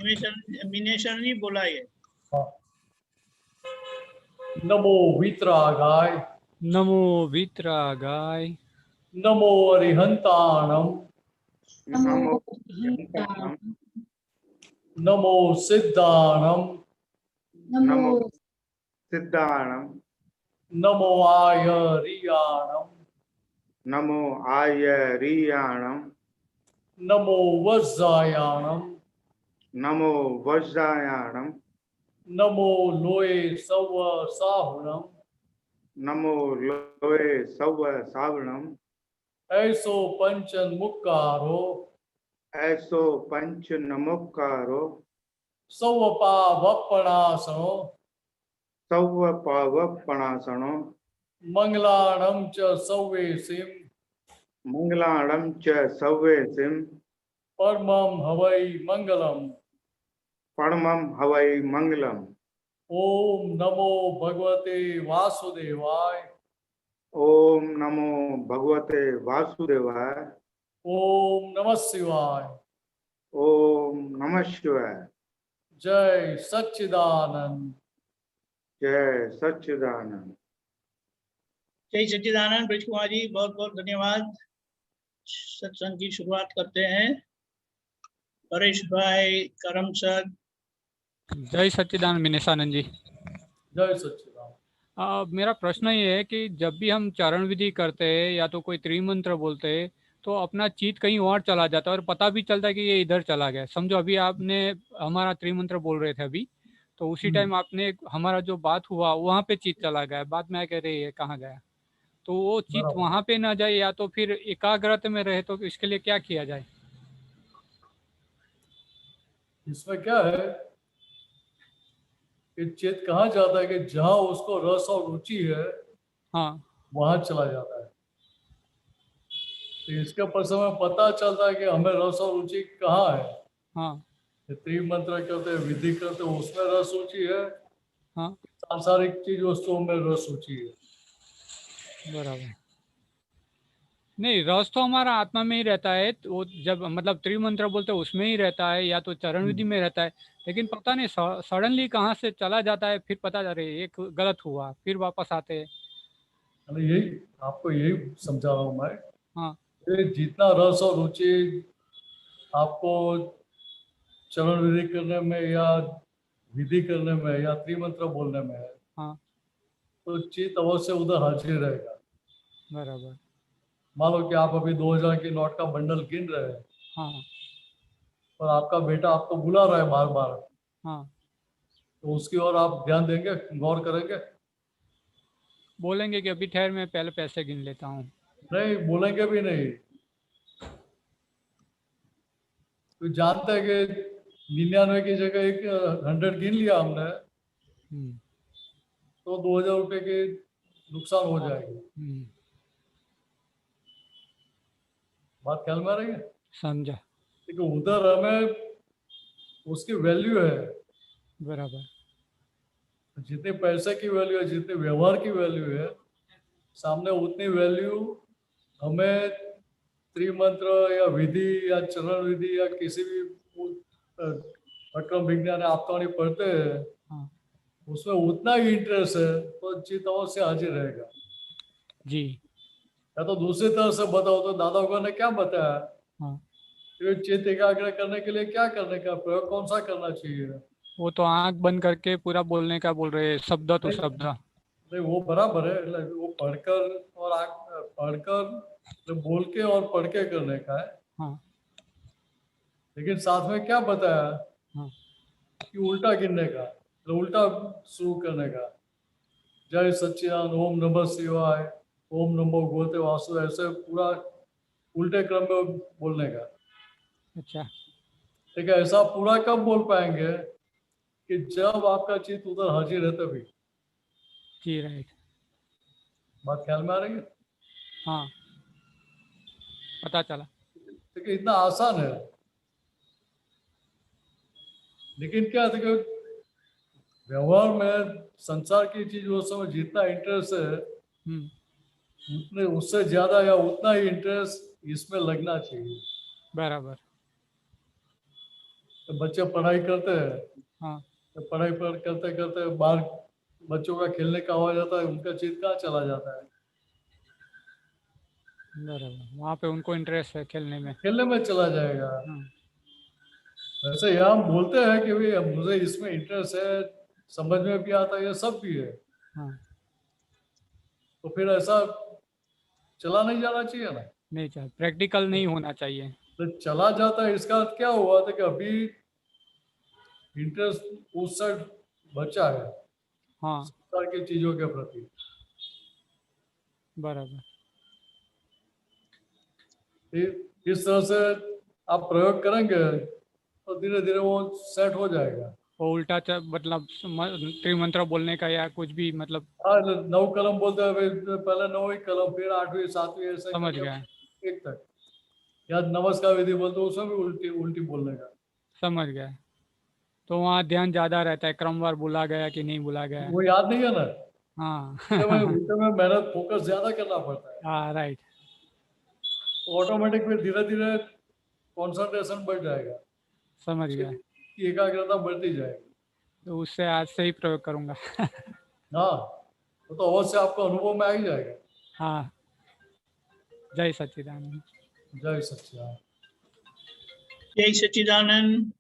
मिनेशन नहीं बोला ये। नमो वीतरागाय, नमो वीतरागाय, नमो अरिहंताणम, नमो नमो सिद्धाणम, नमो सिद्धाणम, नमो आयरियाणम, नमो आयरियाणम, नमो वज्रायाणम, नमो वज्रायाणम, नमो लोए सव साहुणम, नमो लोए सव सावणम, ऐसो पंचन मुक्कारो, ऐसो पंच नमोकारो, सव पावपणासनो, सव पावपणासनो, मंगलाणम च सव्वेसिम, मंगलाणम च सव्वेसिम, परमं हवै मंगलम। परमं हवै मंगलम। ओम नमो भगवते वासुदेवाय, ओम नमो भगवते वासुदेवाय, ओम नमः शिवाय, ओम नमः शिवाय। जय सच्चिदानंद। जय सच्चिदानंद। जय सच्चिदानंद। ब्रज कुमार जी बहुत बहुत धन्यवाद। सत्संग की शुरुआत करते हैं। परेश भाई करम सर। जय सच्चिदानंद मिनेशानंद जी। जय सच्चिदानंद। मेरा प्रश्न ये है कि जब भी हम चरण विधि करते हैं या तो कोई त्रिमंत्र बोलते हैं तो अपना चित्त कहीं और चला जाता है और पता भी चलता है कि ये इधर चला गया। समझो अभी आपने हमारा त्रिमंत्र बोल रहे थे अभी, तो उसी टाइम आपने हमारा जो बात हुआ वहाँ पे चित्त चला गया, बाद में कह रहे ये कहाँ गया, तो वो चित्त वहाँ पे ना जाए या तो फिर एकाग्रता में रहे, तो इसके लिए क्या किया जाए? इसमें क्या है कि चित्त कहाँ जाता है कि जहाँ उसको रस और रुचि है, हाँ, वहां चला जाता है। तो इसके पर समय पता चलता है कि हमें रस और रुचि कहाँ है। हाँ, त्रिमंत्र करते विधि करते उसमें रस रुचि है, हाँ, सांसारिक चीज वस्तुओं में रस रुचि है। बराबर। नहीं, रस तो हमारा आत्मा में ही रहता है, तो वो जब मतलब त्रिमंत्र बोलते हैं उसमें ही रहता है या तो चरण विधि में रहता है, लेकिन पता नहीं सडनली कहाँ से चला जाता है, फिर पता चले एक गलत हुआ, फिर वापस आते हैं। यही आपको यही समझा रहा हूँ मैं। हाँ, जितना रस और रुचि आपको चरण विधि करने में या विधि करने में या त्रिमंत्र बोलने में है, हाँ, तो चित्त अवश्य उधर हाजिर रहेगा। बराबर। मान लो कि आप अभी 2000 के नोट का बंडल गिन रहे हैं, हाँ, और आपका बेटा आपको बुला रहा है बार बार, हाँ, तो उसकी ओर आप ध्यान देंगे, गौर करेंगे? बोलेंगे कि अभी ठहर मैं पहले पैसे गिन लेता हूँ। नहीं बोलेंगे भी नहीं। तो जानते हैं कि 99 की जगह 100 गिन लिया हमने, तो 2000 रुपये के नुकसान हो जाएगी। बात ख्याल में आ रही है? समझा। लेकिन उधर हमें उसकी वैल्यू है। बराबर। जितने पैसे की वैल्यू है, जितने व्यवहार की वैल्यू है, सामने उतनी वैल्यू हमें त्रिमंत्र या विधि या चरण विधि या किसी भी अक्रम विज्ञान आपका पढ़ते हैं, हाँ, उसमें उतना ही इंटरेस्ट है, तो चित्त से हाजिर रहेगा जी। या तो दूसरी तरह से बताओ तो दादा को ने क्या बताया, हाँ, चित्त एकाग्र करने के लिए क्या करने का प्रयोग कौन सा करना चाहिए? वो तो आंख बंद करके पूरा बोलने का बोल रहे हैं, शब्द तो शब्द। नहीं वो बराबर है, वो पढ़कर और पढ़कर बोल के और पढ़ के करने का है। हाँ, लेकिन साथ में क्या बताया हाँ, कि उल्टा गिनने का, तो उल्टा शुरू करने का। जय सच्चिदानंद, ओम नमः शिवाय, ओम नमो भगवते वासुदेवाय, ऐसे पूरा उल्टे क्रम में बोलने का। अच्छा। ठीक है, ऐसा पूरा कब बोल पाएंगे कि जब आपका चित्त उधर हाजिर है तभी। जी, राइट। बात ख्याल में आ रही है? हाँ, पता चला। देखिए इतना आसान है, लेकिन क्या देखो व्यवहार में संसार की चीज वो समय जितना इंटरेस्ट है, उतने उससे ज्यादा या उतना ही इंटरेस्ट इसमें लगना चाहिए। बराबर। तो बच्चे पढ़ाई करते हैं, हाँ तो पढ़ाई पर करते करते बाहर बच्चों का खेलने का आवाज आता है, उनका चित्त कहाँ चला जाता है? बराबर, वहाँ पे उनको इंटरेस्ट है खेलने में। खेलने में चला जाएगा। हाँ वैसे यहाँ हम बोलते हैं कि भाई अब मुझे इसमें इंटरेस्ट है, समझ में भी आता है, ये सब भी है, हाँ, तो फिर ऐसा चला नहीं जाना चाहिए ना। नहीं चाहिए, प्रैक्टिकल नहीं होना चाहिए। तो चला जाता है, इसका अर्थ क्या हुआ था कि अभी इंटरेस्ट उस साइड बचा है हाँ संसार की चीजों के प्रति। बराबर, इस तरह से आप प्रयोग करेंगे तो धीरे धीरे वो सेट हो जाएगा। वो उल्टा मतलब त्रिमंत्र बोलने का या कुछ भी मतलब। हाँ, 9 कलम बोलते हैं भाई, पहले 9वीं कलम, फिर 8वीं 7वीं, ऐसे समझ करके गया, एक तक। या नमस्कार विधि बोलते हैं, उसमें भी उल्टी उल्टी बोलने का। समझ गया। तो वहाँ ध्यान ज्यादा रहता है, क्रमवार बोला गया कि नहीं बोला गया। वो याद नहीं है ना, हाँ उल्टे में मेहनत फोकस ज्यादा करना पड़ता है, हाँ राइट, तो ऑटोमेटिक फिर धीरे धीरे कॉन्सेंट्रेशन बढ़ जाएगा, समझ गया। एकाग्रता बढ़ती जाएगी। तो उससे आज से ही प्रयोग करूंगा हाँ, वो तो अवश्य आपको अनुभव में आ ही जाएगा। हाँ, जय सच्चिदानंद। जय सच्चिदानंद। जय सच्चिदानंद।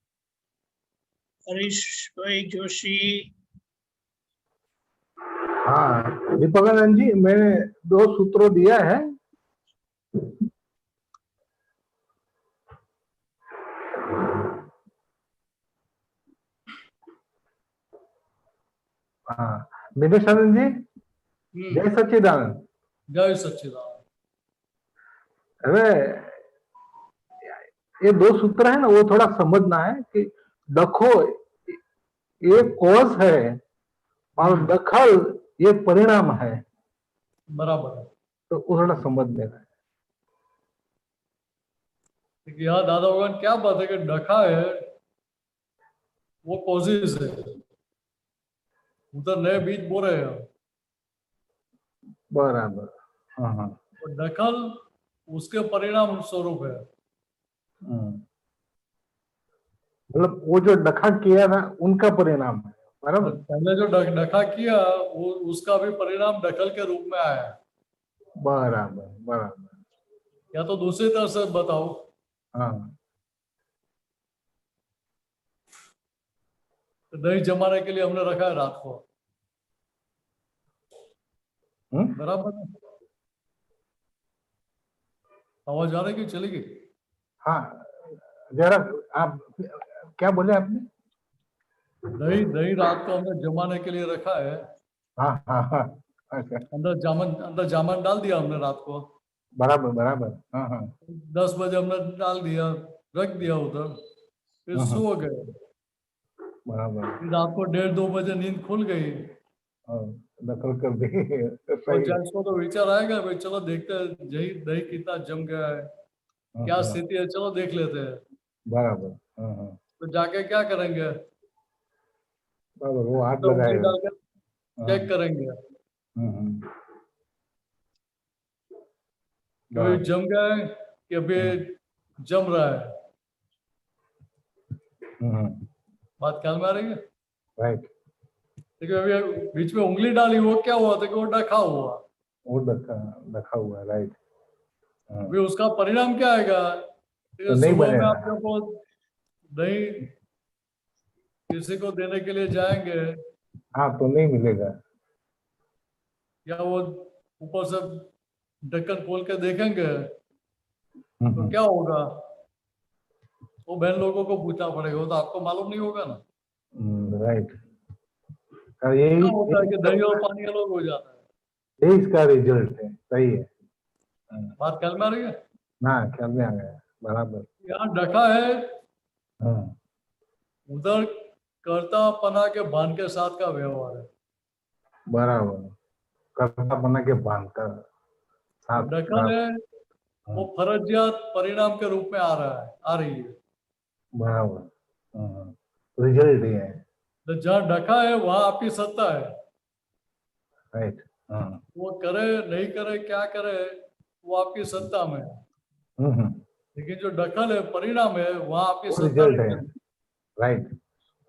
हरीश भाई जोशी। हाँ दीपकानंद जी, मैंने 2 सूत्रों दिया है। हाँ दिनेशानंद जी, जय सच्चिदानंद। जय सच्चिदानंद। अरे ये 2 सूत्र है ना, वो थोड़ा समझना है कि दखो ये कॉज है और दखल ये परिणाम है, बराबर है। तो वो थोड़ा समझ लेना है। यहाँ दादा भगवान क्या बात है कि डखा है वो कॉजेज है, उधर नए बीज बो रहे हैं, बराबर। हाँ हाँ। और दखल उसके परिणाम स्वरूप है। मतलब वो जो डखा किया ना उनका परिणाम है, बराबर। पहले जो डखा किया वो उसका भी परिणाम दखल के रूप में आया है। बराबर बराबर। या तो दूसरी तरह से बताओ, हाँ तो दही जमाने के लिए हमने रखा है रात को, बराबर है। आवाज आ रही कि चलेगी? हाँ, जरा आप क्या बोले आपने? दही रात को हमने जमाने के लिए रखा है। हाँ हाँ हाँ, अच्छा, अंदर जामन डाल दिया हमने रात को, बराबर बराबर। हाँ हाँ 10 बजे हमने डाल दिया, रख दिया उधर, फिर हाँ, सो गए। बराबर। फिर रात को 1:30-2 बजे नींद खुल गई, दखल कर दी और सही। जज को तो विचार आएगा भाई चलो देखते हैं दही दही कितना जम गया है, क्या स्थिति है, चलो देख लेते हैं। बराबर। हाँ हाँ तो जाके क्या करेंगे, बराबर, वो हाथ तो उंगली लगाएगा। डालकर चेक करेंगे कि भाई जम गया है कि अभी जम रहा है। बात ख्याल में आ रही है? राइट। देखिए अभी बीच में उंगली डाली, वो क्या हुआ था कि वो डखा हुआ, वो रखा हुआ है, राइट। अभी उसका परिणाम क्या आएगा? तो नहीं सुबह में बनेगा। आप जब दही किसी को देने के लिए जाएंगे, हाँ तो नहीं मिलेगा। या वो ऊपर से ढक्कन खोल के देखेंगे तो क्या होगा? वो बहन लोगों को पूछना पड़ेगा, वो तो आपको मालूम नहीं होगा ना। राइट। यही क्या होता है कि दही और पानी अलग हो जाता है। यही इसका रिजल्ट है, सही है। बात ख्याल में आ रही है? हाँ ख्याल में आ गया, बराबर। यहाँ ढका है, हाँ उधर कर्तापना के भान के साथ का व्यवहार है, बराबर। कर्ता बना के बांध कर साथ, ढकल है वो फर्जियात परिणाम के रूप में आ रही है। बराबर, रिजल्ट ही है। तो जहाँ ढका है वहां आपकी सत्ता है, राइट। वो करे नहीं करे क्या करे वो आपकी सत्ता में है। लेकिन जो ढकल है परिणाम है वहां आपकी सत्ता रिजल्ट है। नहीं है। राइट,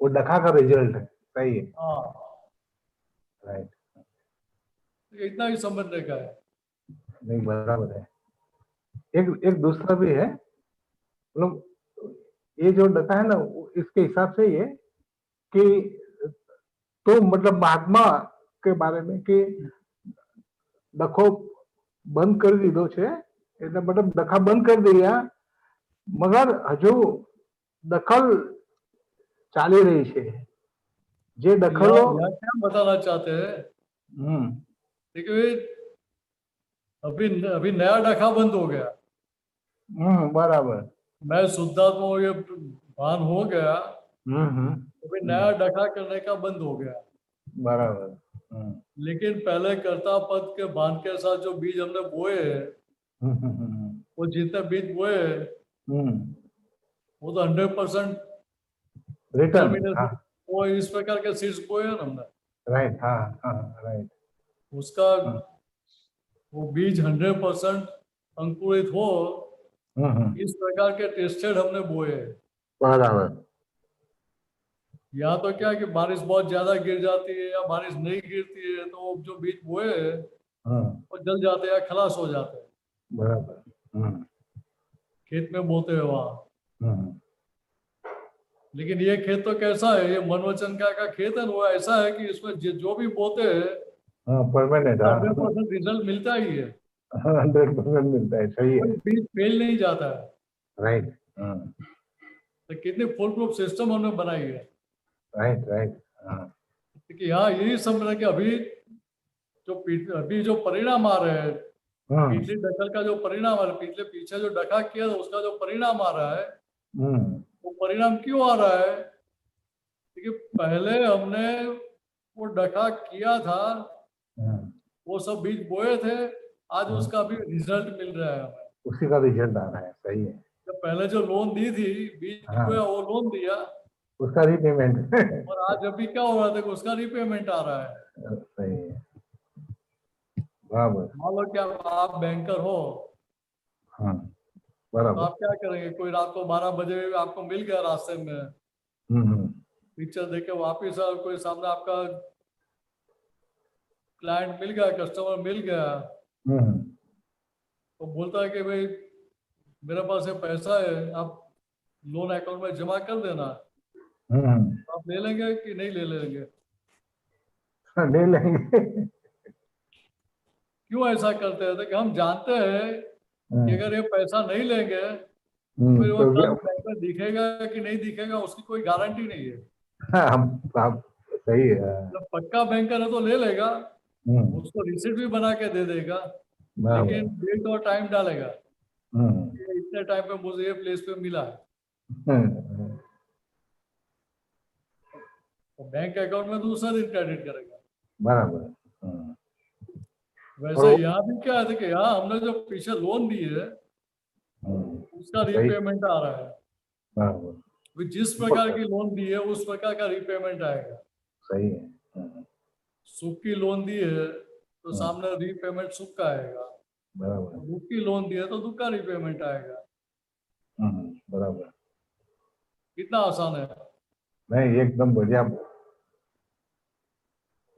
वो डखा का रिजल्ट है, सही है, हाँ, राइट, इतना ही समझने का है। नहीं बराबर है। एक दूसरा भी है, मतलब ये जो डखा है ना, इसके हिसाब से ये कि तो मतलब महात्मा के बारे में कि डखो બંધ કરી દીધો છે, એટલે મતલબ ડખા બંધ કરી दिया, मगर हजू दखल ચાલી રહી છે, જે દખલો यहाँ क्या बताना चाहते हैं? देखिए, अभी अभी नया डखा बंद हो गया, बराबर, मैं शुद्धात्मा हूँ, ये भान हो गया, अभी नया डखा करने का बंद हो गया। बराबर, लेकिन पहले कर्ता पद के भान के साथ जो बीज हमने बोए, वो जितने बीज बोए वो तो 100% रिटर्न, वो इस प्रकार के सीड्स बोए हैं ना हमने, राइट, हाँ हाँ राइट, उसका वो बीज 100% अंकुरित हो, इस प्रकार के टेस्टेड हमने बोए हैं। बराबर, यहाँ तो क्या कि बारिश बहुत ज्यादा गिर जाती है या बारिश नहीं गिरती है, तो जो बीज बोए वो जल जाते हैं या खलास हो जाते हैं, बराबर, खेत में बोते हैं वहां। लेकिन ये खेत तो कैसा है, ये मनवचन का खेत है, वो ऐसा है कि इसमें जो भी बोते हैं परमानेंट, 100% रिजल्ट मिलता ही है, 100% मिलता है, सही है, बीज फेल नहीं जाता है। राइट, तो कितनी फुल प्रूफ सिस्टम हमने बनाई है, राइट, राइट, क्योंकि यहाँ यही समझना कि अभी जो परिणाम आ रहे हैं, पिछली दखल का जो परिणाम आ रहा है, पीछे जो डखा किया था उसका जो परिणाम आ रहा है, वो परिणाम क्यों आ रहा है? क्योंकि पहले हमने वो डखा किया था, वो सब बीज बोए थे, आज उसका भी रिजल्ट मिल रहा है हमें, उसी का रिजल्ट आ रहा है, सही है, जब पहले जो लोन दी थी, बीज बोया वो लोन दिया, उसका रीपेमेंट और आज अभी क्या हो रहा था कि उसका रीपेमेंट आ रहा है। सही है, बराबर, मान लो कि आप बैंकर हो, हाँ, तो बराबर, आप क्या करेंगे, कोई रात को 12 बजे आपको मिल गया रास्ते में, पिक्चर देख के वापिस आ, कोई सामने आपका क्लाइंट मिल गया, कस्टमर मिल गया, तो बोलता है कि भाई मेरे पास ये पैसा है, आप लोन अकाउंट में जमा कर देना, आप ले लेंगे कि नहीं ले लेंगे? ले लेंगे, क्यों ऐसा करते हैं? कि हम जानते हैं कि अगर ये पैसा नहीं लेंगे फिर वो कल बैंक में दिखेगा कि नहीं दिखेगा उसकी कोई गारंटी नहीं है। आप सही है, जब पक्का बैंकर है तो ले लेगा, उसको रिसीट भी बना के दे देगा, लेकिन डेट और टाइम डालेगा, इतने टाइम पे मुझे ये प्लेस पे मिला है, तो बैंक अकाउंट में दूसरा दिन क्रेडिट करेगा। बराबर, वैसे यहाँ भी क्या है कि यहाँ हमने जो पीछे लोन दी है उसका रीपेमेंट आ रहा है, बराबर, जिस प्रकार की लोन दी है उस प्रकार का रीपेमेंट आएगा। सही है, सुख की लोन दी है तो सामने रीपेमेंट सुख का आएगा, बराबर, दुख की लोन दी है तो दुख का रीपेमेंट आएगा। बराबर, कितना आसान है। नहीं एकदम बढ़िया,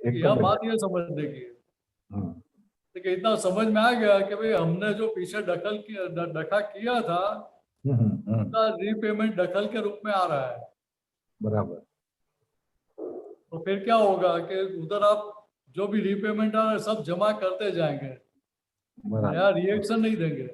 यह बात ये समझने की है, देखिए इतना समझ में आ गया कि भाई हमने जो पीछे डखा किया था उसका रीपेमेंट दखल के रूप में आ रहा है। बराबर, तो फिर क्या होगा कि उधर आप जो भी रीपेमेंट आ रहा है सब जमा करते जाएंगे, नया रिएक्शन नहीं देंगे।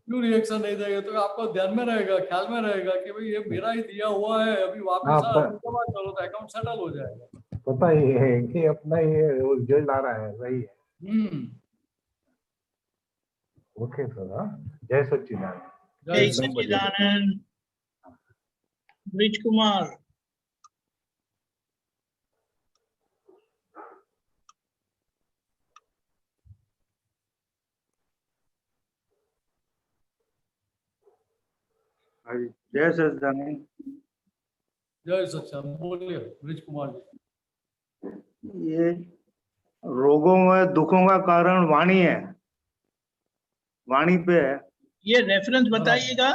क्यों रिएक्शन नहीं देंगे? तो आपको ध्यान में रहेगा, ख्याल में रहेगा कि भाई ये मेरा ही दिया हुआ है, अभी वापस जमा करो तो अकाउंट सेटल हो जाएगा। पता ही है कि अपना ये रिजल्ट आ रहा है, सही है। ओके सर, जय सच्चिदानंद, जय सच्चिदानंद। ब्रिज कुमार, जय सच्चिदानंद। जय सच्चिदानंद, बोलिए ब्रिज कुमार जी। ये रोगों में दुखों का कारण वाणी है, वाणी पे है। ये रेफरेंस बताइएगा।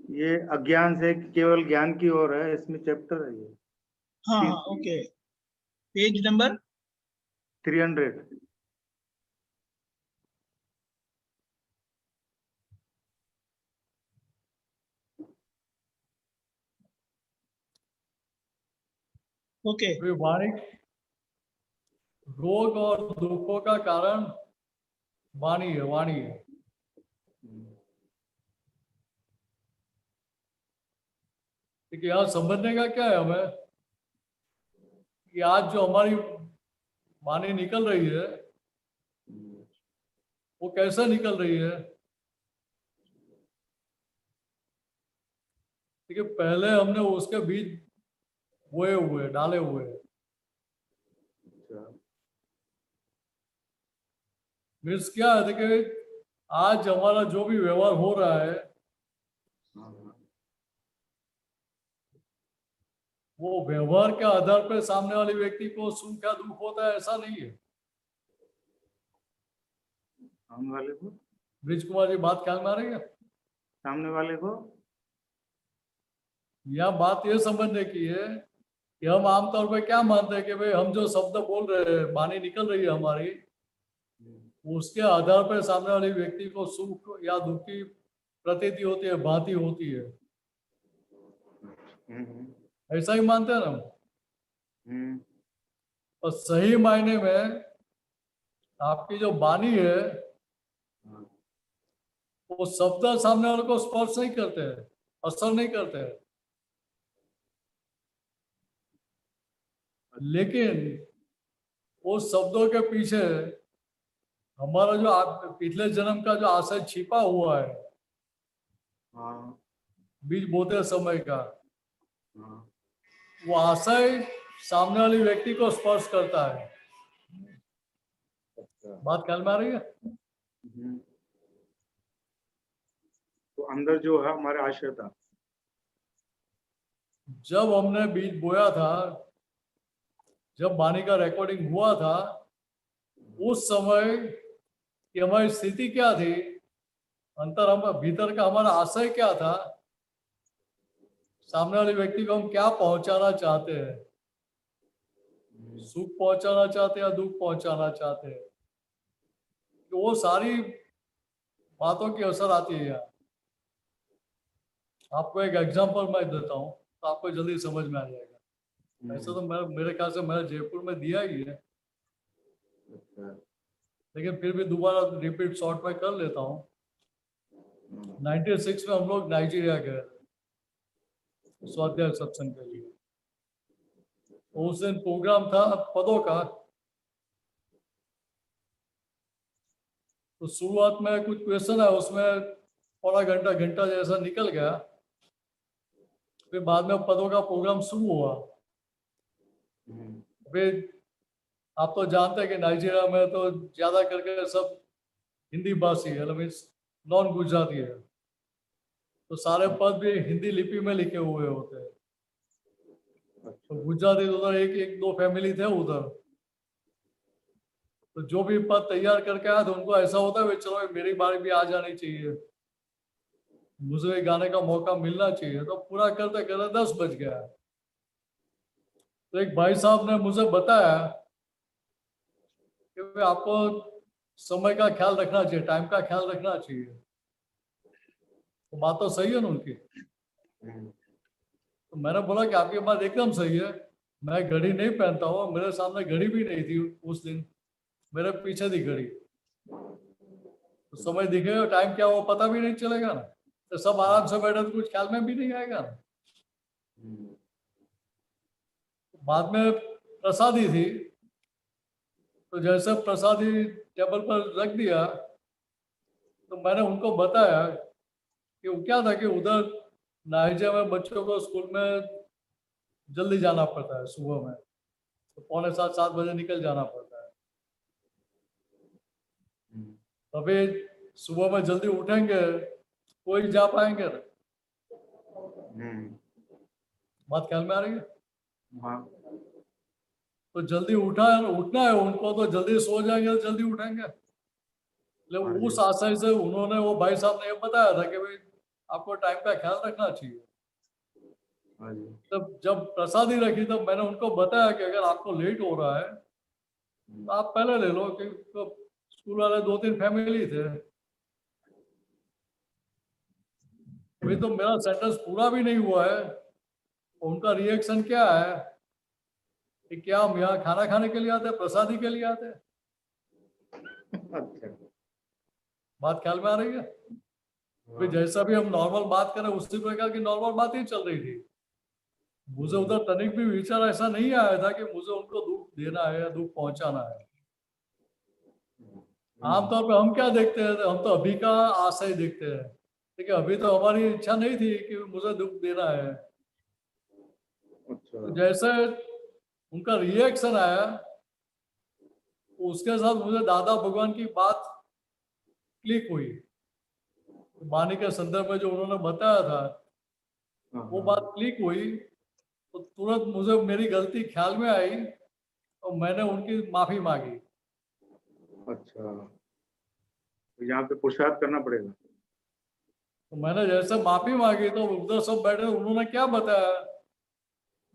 ये अज्ञान से केवल ज्ञान की ओर है, इसमें चैप्टर है ये हाँ तीन- ओके, पेज नंबर 300। ओके। वे वाणी रोग और दुखों का कारण वाणी है, वाणी है। ठीक है, यहाँ समझने का क्या है हमें कि आज जो हमारी वाणी निकल रही है वो कैसे निकल रही है। ठीक है, पहले हमने उसके बीज बोए हुए, डाले हुए हैं। मीन्स क्या है देखिए, आज हमारा जो भी व्यवहार हो रहा है वो व्यवहार के आधार पर सामने वाले व्यक्ति को सुख या दुख होता है, ऐसा नहीं है। सामने वाले को, ब्रिज कुमार जी बात ख्याल में आ रही है? सामने वाले को यह बात ये समझने की है कि हम आमतौर पर क्या मानते हैं कि भाई हम जो शब्द बोल रहे हैं, वाणी निकल रही है हमारी, उसके आधार पर सामने वाले व्यक्ति को सुख या दुख की प्रतीति होती है, भांति होती है। ऐसा ही मानते हैं ना हम। और सही मायने में आपकी जो वाणी है वो शब्द सामने वाले को स्पर्श नहीं करते हैं, असर नहीं करते हैं, लेकिन उस शब्दों के पीछे हमारा जो पिछले जन्म का जो आशय छिपा हुआ है, बीज बोते समय का, वो आशय सामने वाले व्यक्ति को स्पर्श करता है। बात ख्याल में आ रही है? तो अंदर जो है हमारे आशय था, जब हमने बीज बोया था, जब वाणी का रिकॉर्डिंग हुआ था, उस समय की हमारी स्थिति क्या थी, अंतर हम भीतर का हमारा आशय क्या था, सामने वाले व्यक्ति को हम क्या पहुंचाना चाहते हैं, सुख पहुंचाना चाहते हैं या दुख पहुंचाना चाहते हैं, तो वो सारी बातों की असर आती है। यार आपको एक एग्जांपल मैं देता हूँ तो आपको जल्दी समझ में आ जाएगा। ऐसा तो मेरे ख्याल से मैंने जयपुर में दिया ही है, लेकिन फिर भी दोबारा रिपीट शॉर्ट में कर लेता हूँ। 96 में हम लोग नाइजीरिया गए स्वाध्याय सत्संग के लिए। उस दिन प्रोग्राम था पदों का, तो शुरुआत में कुछ क्वेश्चन है, उसमें पौना घंटा घंटा जैसा निकल गया। फिर बाद में पदों का प्रोग्राम शुरू हुआ। फिर आप तो जानते हैं कि नाइजीरिया में तो ज्यादा करके सब हिंदी भाषी है, मीन्स नॉन गुजराती है, तो सारे पद भी हिंदी लिपि में लिखे हुए होते हैं। तो गुजराती उधर एक दो फैमिली थे उधर, तो जो भी पद तैयार करके आया तो उनको ऐसा होता है चलो मेरी बारी भी आ जानी चाहिए, मुझे गाने का मौका मिलना चाहिए। तो पूरा करते करते 10 बज गया। तो एक भाई साहब ने मुझे बताया कि आपको समय का ख्याल रखना चाहिए, टाइम का ख्याल रखना चाहिए। तो बात तो सही है ना उनकी। तो मैंने बोला कि आपकी बात एकदम सही है, मैं घड़ी नहीं पहनता हूँ, मेरे सामने घड़ी भी नहीं थी उस दिन, मेरे पीछे थी घड़ी, तो समय दिखेगा टाइम क्या वो पता भी नहीं चलेगा ना। तो सब आराम से बैठे तो कुछ ख्याल में भी नहीं आएगा ना। बाद में प्रसादी थी, तो जैसे प्रसादी टेबल पर रख दिया तो मैंने उनको बताया कि वो क्या था कि उधर नाइजीरिया में बच्चों को स्कूल में जल्दी जाना पड़ता है सुबह में, तो 6:45-7 बजे निकल जाना पड़ता है। अभी सुबह में जल्दी उठेंगे कोई जा पाएंगे ना। बात ख्याल में आ रही है? तो जल्दी उठना है उनको, तो जल्दी सो जाएंगे तो जल्दी उठेंगे। लेकिन उस आशय से उन्होंने, वो भाई साहब ने ये बताया था कि भाई आपको टाइम का ख्याल रखना चाहिए। हाँ जी। तब जब प्रसादी रखी तब मैंने उनको बताया कि अगर आपको लेट हो रहा है तो आप पहले ले लो, कि तो स्कूल वाले 2-3 फैमिली थे। अभी तो मेरा सेंटेंस पूरा भी नहीं हुआ है, उनका रिएक्शन क्या है कि क्या हम यहाँ खाना खाने के लिए आते हैं, प्रसादी के लिए आते हैं? अच्छा। बात ख्याल में आ रही है? अभी जैसा भी हम नॉर्मल बात करें उसी प्रकार की नॉर्मल बात ही चल रही थी। मुझे उधर तनिक भी विचार ऐसा नहीं आया था कि मुझे उनको दुख देना है या दुख पहुंचाना है। आमतौर पे हम क्या देखते हैं, हम तो अभी का आशय देखते हैं, लेकिन अभी तो हमारी इच्छा नहीं थी कि मुझे दुख देना है। तो जैसे उनका रिएक्शन आया उसके साथ मुझे दादा भगवान की बात क्लिक हुई। वाणी के संदर्भ में जो उन्होंने बताया था वो बात क्लिक हुई, तो तुरंत मुझे मेरी गलती ख्याल में आई और मैंने उनकी माफी मांगी। अच्छा, तो यहाँ पे पुरुषार्थ करना पड़ेगा। तो मैंने जैसे माफी मांगी तो उधर सब बैठे, उन्होंने क्या बताया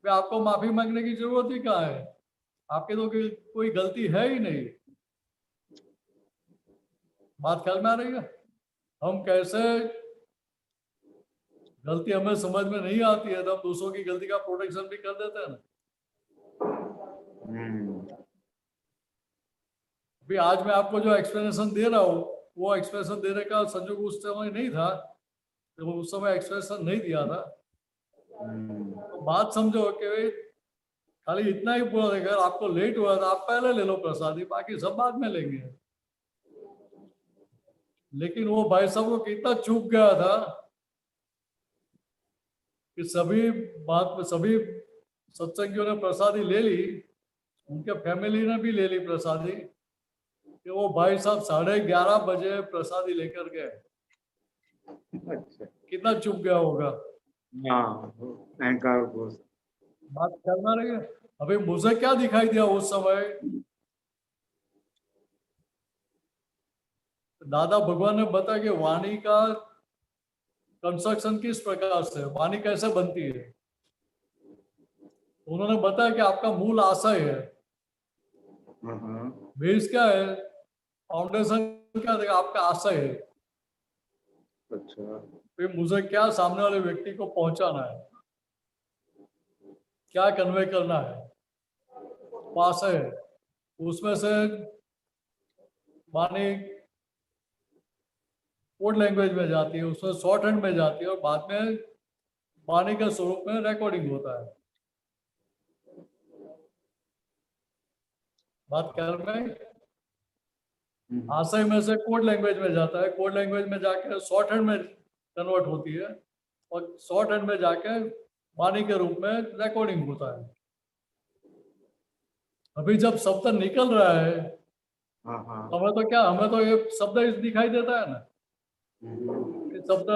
कि आपको माफी मांगने की जरूरत ही कहाँ है, आपकी तो कोई गलती है ही नहीं। बात ख्याल में आ रही है? हम कैसे, गलती हमें समझ में नहीं आती है तो हम दूसरों की गलती का प्रोटेक्शन भी कर देते हैं ना। अभी आज मैं आपको जो एक्सप्लेनेशन दे रहा हूँ वो एक्सप्लेनेशन देने का संजोग उस समय नहीं था, तो उस समय एक्सप्लेनेशन नहीं दिया था। तो बात समझो कि खाली इतना ही बोला देगा, आपको लेट हुआ था आप पहले ले लो प्रसादी, बाकी सब बाद में लेंगे। लेकिन वो भाई साहब को कितना चूक गया था कि सभी सत्संगियों ने प्रसादी ले ली, उनके फैमिली ने भी ले ली प्रसादी, कि वो भाई साहब 11:30 बजे प्रसादी लेकर गए। अच्छा। कितना चुप गया होगा। हाँ, अहंकार को। बात करना रही है। अभी मुझे क्या दिखाई दिया उस समय, दादा भगवान ने बताया कि वाणी का कंस्ट्रक्शन किस प्रकार से, वाणी कैसे बनती है। उन्होंने बताया कि आपका मूल आशय है, बेस क्या है, फाउंडेशन क्या है, आपका आशय है। अच्छा। फिर मुझे क्या सामने वाले व्यक्ति को पहुंचाना है, क्या कन्वे करना है, आशय है। उसमें से वाणी कोड लैंग्वेज में जाती है, उसमें शॉर्ट हैंड में जाती है और बाद में वाणी के स्वरूप में रिकॉर्डिंग होता है। बात कर में आशय में से कोड लैंग्वेज में जाता है, कोड लैंग्वेज में जाके शॉर्ट हैंड में कन्वर्ट होती है और शॉर्ट हैंड में जाके वाणी के रूप में रिकॉर्डिंग होता है। अभी जब शब्द निकल रहा है हमें तो क्या, हमें तो ये शब्द दिखाई देता है ना कि शब्द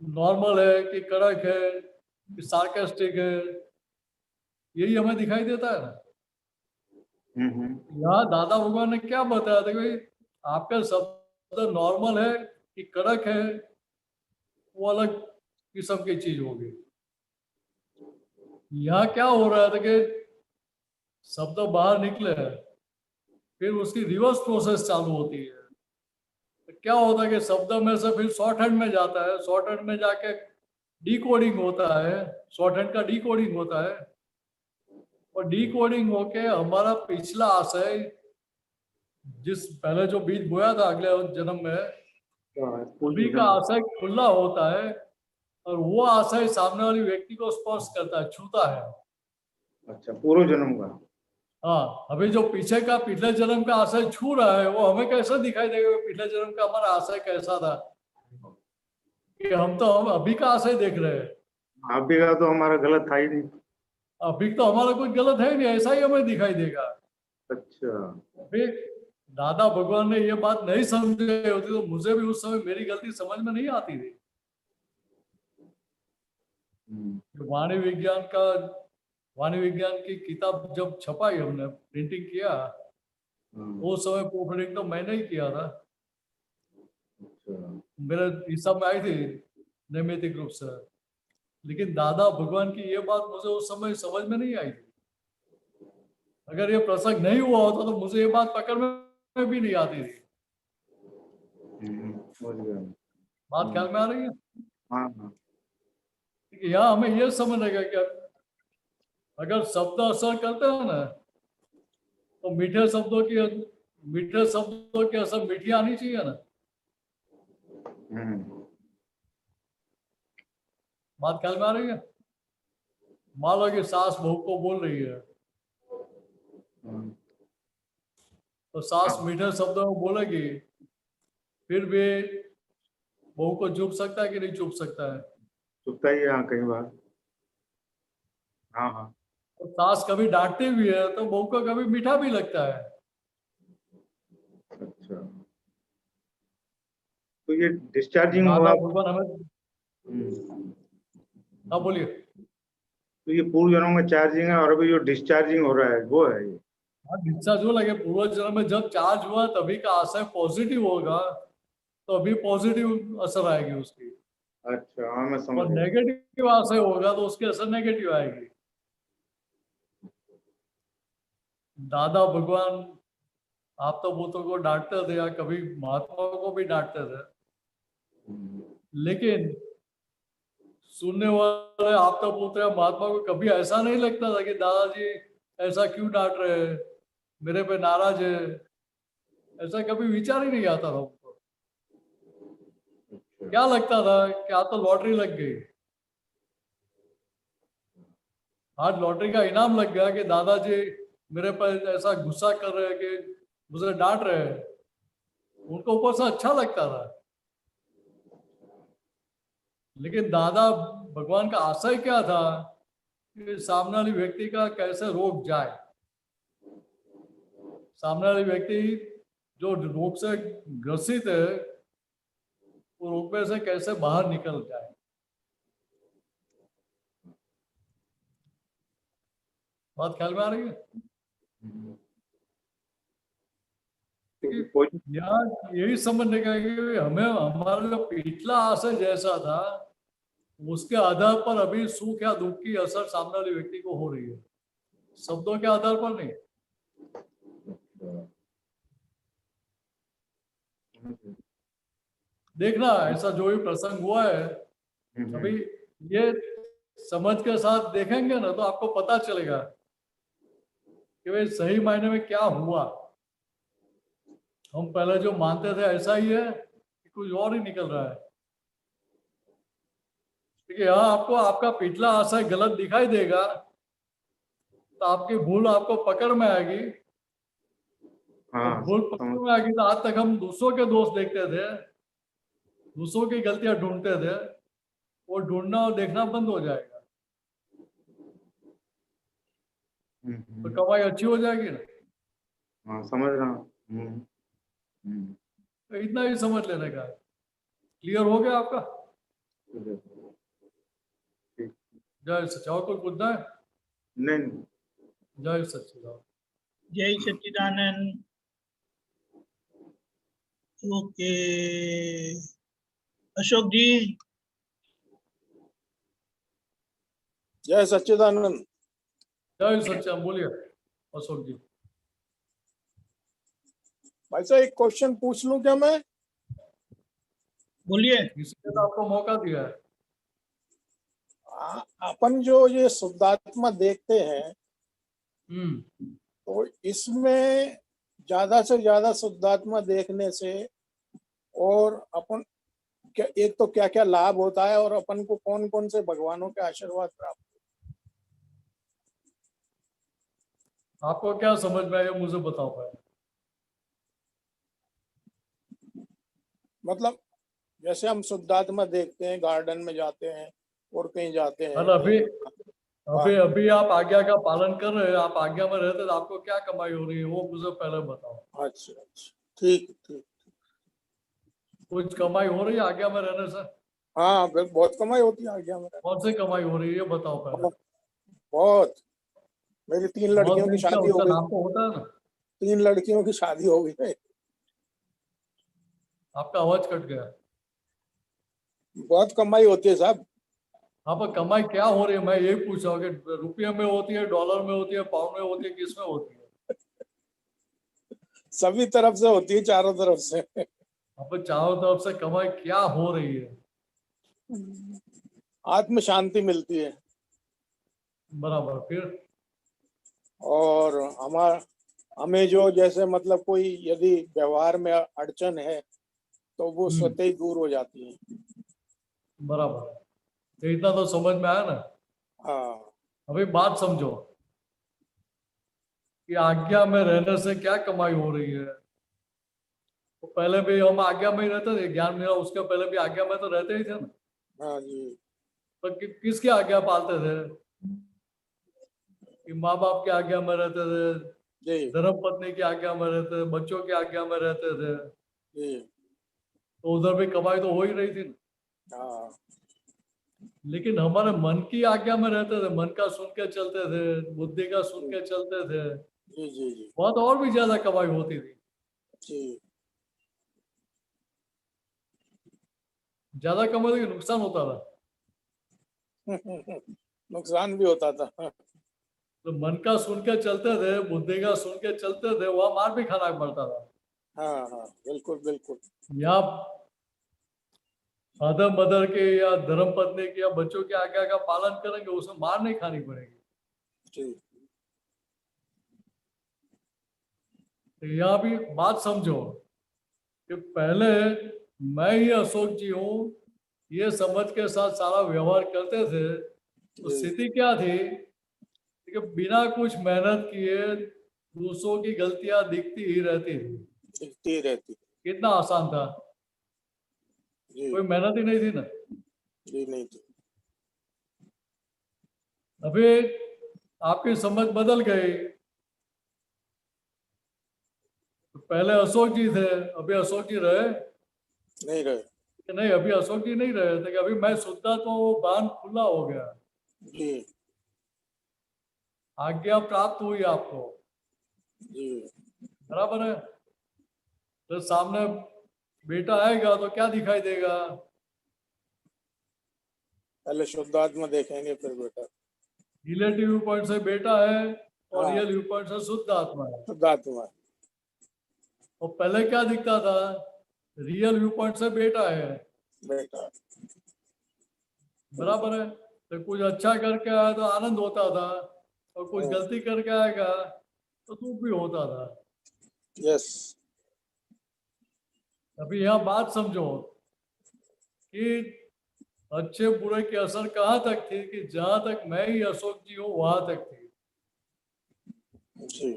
नॉर्मल है कि कड़क है कि सार्केस्टिक है, यही हमें दिखाई देता है ना। यहाँ दादा भगवान ने क्या बताया था कि आपका शब्द नॉर्मल है कि कड़क है, वो अलग किस्म की चीज होगी। यहाँ क्या हो रहा था कि शब्द बाहर निकले फिर उसकी रिवर्स प्रोसेस चालू होती है। तो क्या होता है कि शब्द में से फिर शॉर्ट हैंड में जाता है, शॉर्ट हैंड में जाके डीकोडिंग होता है, शॉर्ट हैंड का डीकोडिंग होता है और डीकोडिंग होके हमारा पिछला आशय, जिस पहले जो बीज बोया था अगले जन्म में, उन्हीं का आशय खुला होता है और वो आशय सामने वाले व्यक्ति को स्पर्श करता है, छूता है। अच्छा, पूर्व जन्म का। हाँ, अभी जो पीछे का पिछले जन्म का आशय छू रहा है वो हमें कैसे दिखाई देगा, पिछले जन्म का हमारा आशय कैसा था, कि हम अभी का आशय देख रहे हैं। अभी का तो हमारा गलत था ही नहीं। अभी तो हमारा कुछ गलत है नहीं, ऐसा ही हमें दिखाई देगा। अच्छा। फिर दादा भगवान ने ये बात नहीं समझी होती तो मुझे भी उस समय मेरी गलती समझ में नहीं आती थी। वाणी विज्ञान की किताब जब छपाई, हमने प्रिंटिंग किया, वो समय प्रूफ रीडिंग तो मैंने ही किया था। मेरे हिसाब में आई थी नैमित्तिक रूप से। लेकिन दादा भगवान की ये बात मुझे उस समय समझ में नहीं आई थी। अगर ये प्रसंग नहीं हुआ होता तो मुझे ये बात पकड़ में भी नहीं आती थी। समझ गया। बात ख्याल में आ रही है? हाँ हाँ यहाँ हमें ये समझने का कि अगर शब्द असर करते हैं ना, तो मीठे शब्दों की असर मीठी आनी चाहिए ना। बात ख्याल में आ रही है? मान लो कि सास बहू को बोल रही है, तो सास मीठे शब्दों में बोलेगी, फिर भी बहू को चुप सकता है कि नहीं चुप सकता है? चुपता ही है, हाँ कई बार। हाँ हाँ तो सास कभी डांटती भी है तो बहू को कभी मीठा भी लगता है। अच्छा, तो ये डिस्चार्जिंग दादा हुआ। भगवान हमें, हाँ बोलिए। तो ये पूर्व जन्म में चार्जिंग है और अभी जो डिस्चार्जिंग हो रहा है वो है ये। हाँ, डिस्चार्ज हो लगे। पूर्व जन्म में जब चार्ज हुआ तभी का आशय पॉजिटिव होगा, तो अभी पॉजिटिव असर आएगी उसकी। अच्छा हाँ मैं समझ और गया। नेगेटिव आशय होगा तो उसकी असर नेगेटिव आएगी। दादा भगवान आप तो बुतों को डांटते थे या कभी महात्मा को भी डांटते थे, लेकिन सुनने वाले आप तो पुत्र या महात्मा को कभी ऐसा नहीं लगता था कि दादाजी ऐसा क्यों डांट रहे हैं, मेरे पे नाराज है। ऐसा कभी विचार ही नहीं आता था उनको। क्या लगता था क्या तो लॉटरी लग गई, आज लॉटरी का इनाम लग गया कि दादाजी मेरे पर ऐसा गुस्सा कर रहे हैं कि मुझे डांट रहे हैं। उनको ऊपर से अच्छा लगता था, लेकिन दादा भगवान का आशय क्या था कि सामने वाले व्यक्ति का कैसे रोक जाए, सामने वाले व्यक्ति जो रोग से ग्रसित है वो रोग में से कैसे बाहर निकल जाए। बात ख्याल में आ रही है? यहाँ यही समझने का कि हमें हमारा जो पिछला आशय जैसा था उसके आधार पर अभी सुख या दुख की असर सामने वाले व्यक्ति को हो रही है, शब्दों के आधार पर नहीं। देखना ऐसा जो भी प्रसंग हुआ है, अभी ये समझ के साथ देखेंगे ना तो आपको पता चलेगा कि भाई सही मायने में क्या हुआ। हम पहले जो मानते थे ऐसा ही है कि कुछ और ही निकल रहा है। ठीक है, यहाँ आपको आपका पिछला आशय गलत दिखाई देगा तो आपकी भूल आपको पकड़ में आएगी। हाँ, भूल पकड़ में आएगी तो आज तक हम दूसरों के दोष देखते थे, दूसरों की गलतियां ढूंढते थे, वो ढूंढना और देखना बंद हो जाएगा। तो कमाई अच्छी हो जाएगी ना। हाँ समझ रहा हूँ। तो इतना ही समझ लेने का। क्लियर हो गया आपका? जय सच्चा। कोई पूछना है? नहीं। जय सच्चिदानंद। जय सच्चिदानंद। ओके अशोक जी। जय सच्चिदानंद। जय सच्चिदानंद। बोलिए अशोक जी। भाई साहब एक क्वेश्चन पूछ लूं क्या मैं? बोलिए। इसलिए तो आपको मौका दिया है। अपन जो ये शुद्धात्मा देखते हैं तो इसमें ज्यादा से ज्यादा शुद्धात्मा देखने से और अपन क्या एक तो क्या क्या लाभ होता है और अपन को कौन कौन से भगवानों के आशीर्वाद प्राप्त? आपको क्या समझ में आया मुझे बताओ भाई। मतलब जैसे हम शुद्धात्मा देखते हैं, गार्डन में जाते हैं और कहीं जाते हैं। अभी अभी अभी आप आज्ञा का पालन कर रहे हैं, आप आज्ञा में रहते तो आपको क्या कमाई हो रही है वो मुझे पहले बताओ। अच्छा अच्छा, ठीक ठीक। कुछ कमाई हो रही है आज्ञा में रहने से? हाँ बहुत कमाई होती है आज्ञा में। कौन सी कमाई हो रही है ये बताओ पहले। बहुत। मेरी 3 लड़कियों की शादी हो गई। नाम तो होता है ना। 3 लड़कियों की शादी हो गई है। आपका आवाज कट गया। बहुत कमाई होती है साहब। हाँ, पर कमाई क्या हो रही है, मैं यही पूछ रहा हूँ कि रुपये में होती है, डॉलर में होती है, पाउंड में होती है, किस में होती है? सभी तरफ से होती है, चारों तरफ से। यहाँ पर चारों तरफ से कमाई क्या हो रही है? आत्म शांति मिलती है। बराबर। फिर और हमें जो जैसे मतलब कोई यदि व्यवहार में अड़चन है तो वो स्वतः ही दूर हो जाती है। बराबर, तो इतना तो समझ में आया ना। हाँ, अभी बात समझो कि आज्ञा में रहने से क्या कमाई हो रही है। तो पहले भी हम आज्ञा में ही रहते थे, ज्ञान मिला उसके पहले भी आज्ञा में तो रहते ही थे ना। हाँ जी। तो किसकी आज्ञा पालते थे? कि माँ बाप की आज्ञा में रहते थे, जी धर्म पत्नी की आज्ञा में रहते थे, बच्चों की आज्ञा में रहते थे, जी। तो उधर भी कमाई तो हो ही रही थी ना। हाँ लेकिन हमारे मन की आज्ञा में रहते थे, मन का सुन के चलते थे, बुद्धि का सुन के चलते थे, जी जी जी वहां तो और भी ज्यादा कमाई होती थी। जी। ज्यादा कमाई तो नुकसान होता था। नुकसान भी होता था। तो मन का सुन के चलते थे, बुद्धि का सुन के चलते थे, वहां मार भी खाना पड़ता था। हाँ हाँ, बिल्कुल बिल्कुल। या फादर मदर के या धर्म पत्नी के या बच्चों की आज्ञा का पालन करेंगे, उसमें मार नहीं खानी पड़ेगी। जी तो यहाँ भी बात समझो कि पहले मैं ही अशोक जी हूँ, ये समझ के साथ सारा व्यवहार करते थे, तो जी स्थिति क्या थी कि बिना कुछ मेहनत किए दूसरों की गलतियां दिखती ही रहती थी। दिखती रहती। कितना आसान था, जी कोई मेहनत ही नहीं थी ना। जी, नहीं थी। अभी आपकी समझ बदल गई। तो पहले अशोक जी थे, अभी अशोक जी रहे नहीं रहे। कि नहीं? अभी अशोक जी नहीं रहे थे कि अभी मैं शुद्धात्मा, वो बांध खुला हो गया, जी आज्ञा प्राप्त हुई आपको। जी बराबर है। तो सामने बेटा आएगा तो क्या दिखाई देगा? पहले शुद्धात्मा देखेंगे फिर बेटा। रिलेटिव व्यू पॉइंट से बेटा है और हाँ, रियल व्यू पॉइंट से शुद्ध आत्मा है। शुद्धात्मा। और पहले क्या दिखता था? रियल व्यू पॉइंट से बेटा है। बेटा। बराबर है। तो कुछ अच्छा करके आया तो आनंद होता था, और कुछ गलती करके आएगा तो दुख भी होता था। यस। अभी यहाँ बात समझो कि अच्छे बुरे की असर कहाँ तक थी कि जहां तक मैं ही अशोक जी हूँ वहां तक थी। जी